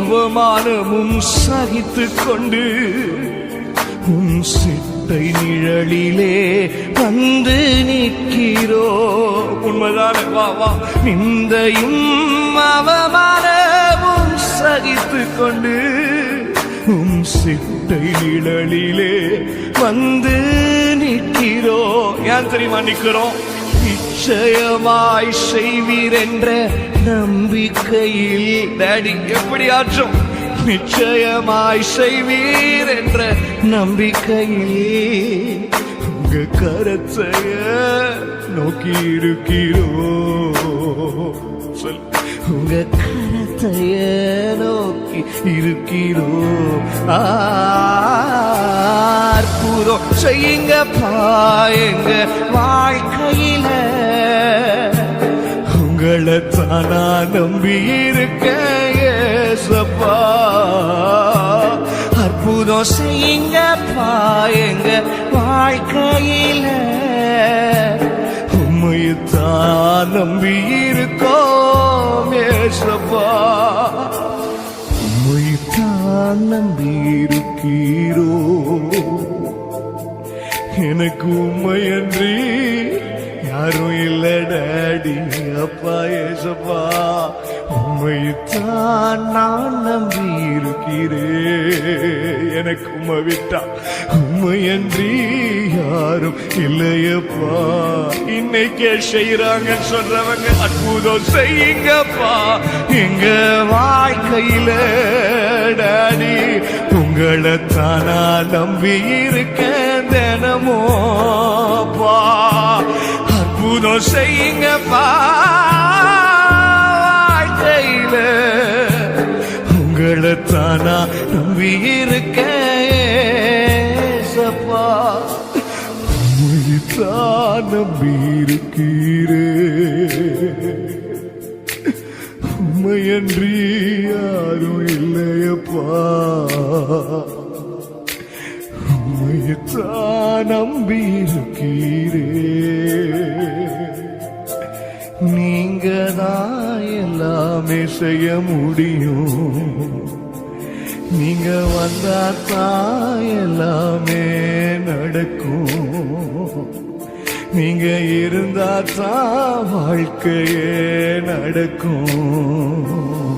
அவமானமும் சகித்துக் கொண்டு உன் சிட்டை நிழலிலே வந்து நிற்கிறோ. உண்மைதான வா வா. நிந்தையும் அவமானமும் சகித்துக் கொண்டு உன் சிட்டை நிழலிலே வந்து நிற்கிறோ. ஏன் தெரியுமா நிற்கிறோம்? நிச்சயமாய் செய்வீர் என்ற நம்பிக்கையில். டாடி எப்படி ஆற்றும்? நிச்சயமாய் செய்வீர் என்ற நம்பிக்கையில் உங்க கரத்தைய நோக்கி இருக்கிறோ. சொல். உங்க கரத்தைய நோக்கி இருக்கிறோ. அற்புதம் செய்யுங்கப்பா எங்க வாழ்க்கையில. உங்களை தானா நம்பி இருக்க ஏசப்பா. அற்புதம் செய்யுங்கப்பா எங்க வாழ்க்கையில. உம்மையத்தான் நம்பி இருக்கோம் ஏசப்பா. உம்மையத்தான் நம்பி இருக்கீரோ. எனக்கு உண்மையன்றி யாரும் இல்ல டாடி அப்பா ஏசப்பா. உண்மைத்தான் நான் நம்பி இருக்கிறேன். எனக்கு உண்மை விட்டா உண்மையன்றி யாரும் இல்லையப்பா. இன்னைக்கே செய்யறாங்க சொல்றவங்க அற்புதம் செய்யுங்கப்பா எங்க வாழ்க்கையில டாடி. உங்களை தானா நம்பி இருக்கேன் தினமோப்பா. அற்புதம் செய்யுங்கப்பா வாழ்க்கையில. உங்களை தானா நம்பி இருக்கேசப்பா. உம்மைத்தான் நம்பி இருக்கிறே. உம்மையன்றி யாரும் இல்லையப்பா. உம்மையத்தான் நம்பி இருக்கிறே. நீங்க தான் எல்லாமே செய்ய முடியும். நீங்க வந்தா தான் எல்லாமே நடக்கும். நீங்க இருந்தா தான் வாழ்க்கையே நடக்கும்.